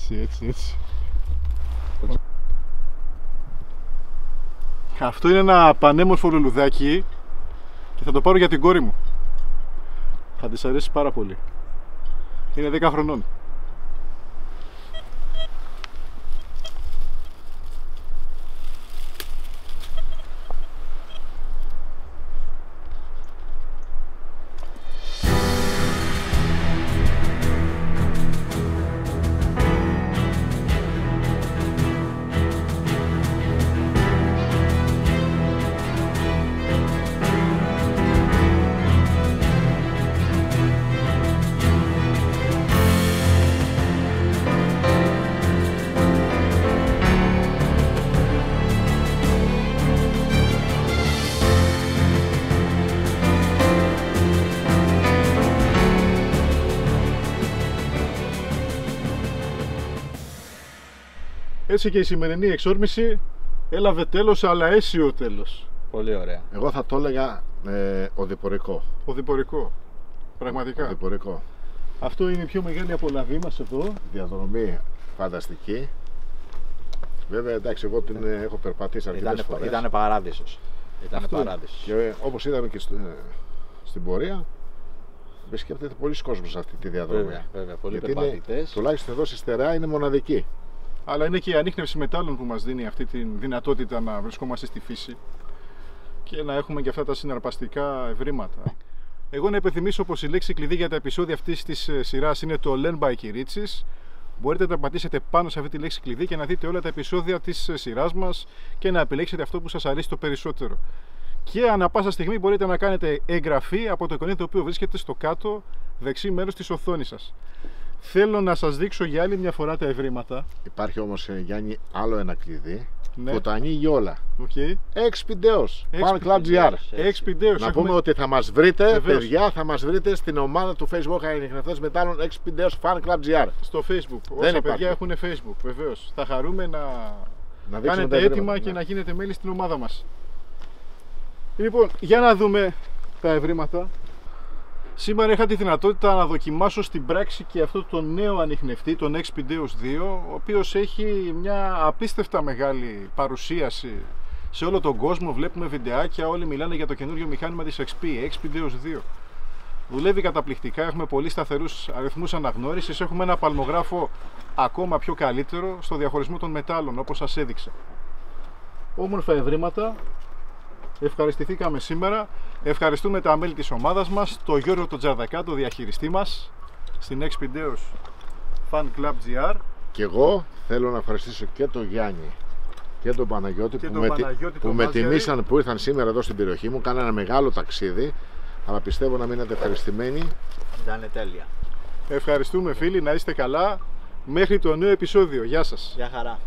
Αυτό είναι ένα πανέμορφο λουλουδάκι και θα το πάρω για την κόρη μου. Θα της αρέσει πάρα πολύ. Είναι 10 χρονών. Έτσι και η σημερινή εξόρμηση έλαβε τέλος, αλλά αίσιο τέλος. Πολύ ωραία. Εγώ θα το έλεγα οδηπορικό. Οδηπορικό. Πραγματικά. Οδηπορικό. Αυτό είναι η πιο μεγάλη απολαυή μας εδώ. Διαδρομή φανταστική. Βέβαια, εντάξει, εγώ την έχω περπατήσει αρκετές φορές. Ήτανε παράδεισος. Και όπως είδαμε και στην πορεία, επισκέπτεται πολλοί κόσμος αυτή τη διαδρομή. Βέβαια, πολλοί περπατητές. Τουλάχιστον εδώ στη Στερεά είναι μοναδική. Αλλά είναι και η ανίχνευση μετάλλων που μας δίνει αυτή τη δυνατότητα να βρισκόμαστε στη φύση και να έχουμε και αυτά τα συναρπαστικά ευρήματα. Εγώ να υπενθυμίσω πως η λέξη κλειδί για τα επεισόδια αυτής της σειράς είναι το Learn by Kiritsis. Μπορείτε να πατήσετε πάνω σε αυτή τη λέξη κλειδί και να δείτε όλα τα επεισόδια της σειράς μας και να επιλέξετε αυτό που σας αρέσει το περισσότερο. Και ανά πάσα στιγμή μπορείτε να κάνετε εγγραφή από το εικονίδιο το οποίο βρίσκεται στο κάτω δεξί μέρος της οθόνης σας. Θέλω να σας δείξω για άλλη μια φορά τα ευρήματα. Υπάρχει όμως, Γιάννη, άλλο ένα κλειδί Ναι. που τα ανοίγει όλα. Okay. Expindeos, Fan Club GR. Expindeos. Να πούμε ότι θα μας βρείτε, Βεβαίως. παιδιά, θα μας βρείτε στην ομάδα του Facebook Ανιχνευτές Μετάλλων Expindeos Fan Club GR. Στο Facebook. Δεν Όσα υπάρχει. παιδιά έχουν Facebook, βεβαίως. Θα χαρούμε να Να δείξουμε κάνετε τα έτοιμα ευρήματα, και ναι. να γίνετε μέλη στην ομάδα μας. Λοιπόν, για να δούμε τα ευρήματα. Σήμερα είχα τη δυνατότητα να δοκιμάσω στην πράξη και αυτό το νέο ανιχνευτή, τον Expindeos 2, ο οποίος έχει μια απίστευτα μεγάλη παρουσίαση σε όλο τον κόσμο. Βλέπουμε βιντεάκια, όλοι μιλάνε για το καινούριο μηχάνημα της XP, Expindeos 2. Δουλεύει καταπληκτικά, έχουμε πολύ σταθερούς αριθμούς αναγνώρισης, έχουμε ένα παλμογράφο ακόμα πιο καλύτερο στο διαχωρισμό των μετάλλων, όπως σας έδειξα. Όμορφα ευρήματα, ευχαριστηθήκαμε σήμερα, ευχαριστούμε τα μέλη της ομάδας μας, τον Γιώργο τον Τζαρδακά, τον διαχειριστή μας, στην Expindeos Fan Club GR. Και εγώ θέλω να ευχαριστήσω και τον Γιάννη και τον Παναγιώτη Και που, τον με, Παναγιώτη, που τον με Μάζιαρη. τιμήσαν, που ήρθαν σήμερα εδώ στην περιοχή μου, κάνανε ένα μεγάλο ταξίδι, αλλά πιστεύω να μείνετε ευχαριστημένοι. Ήταν τέλεια. Ευχαριστούμε φίλοι, να είστε καλά, μέχρι το νέο επεισόδιο, γεια σας. Γεια χαρά.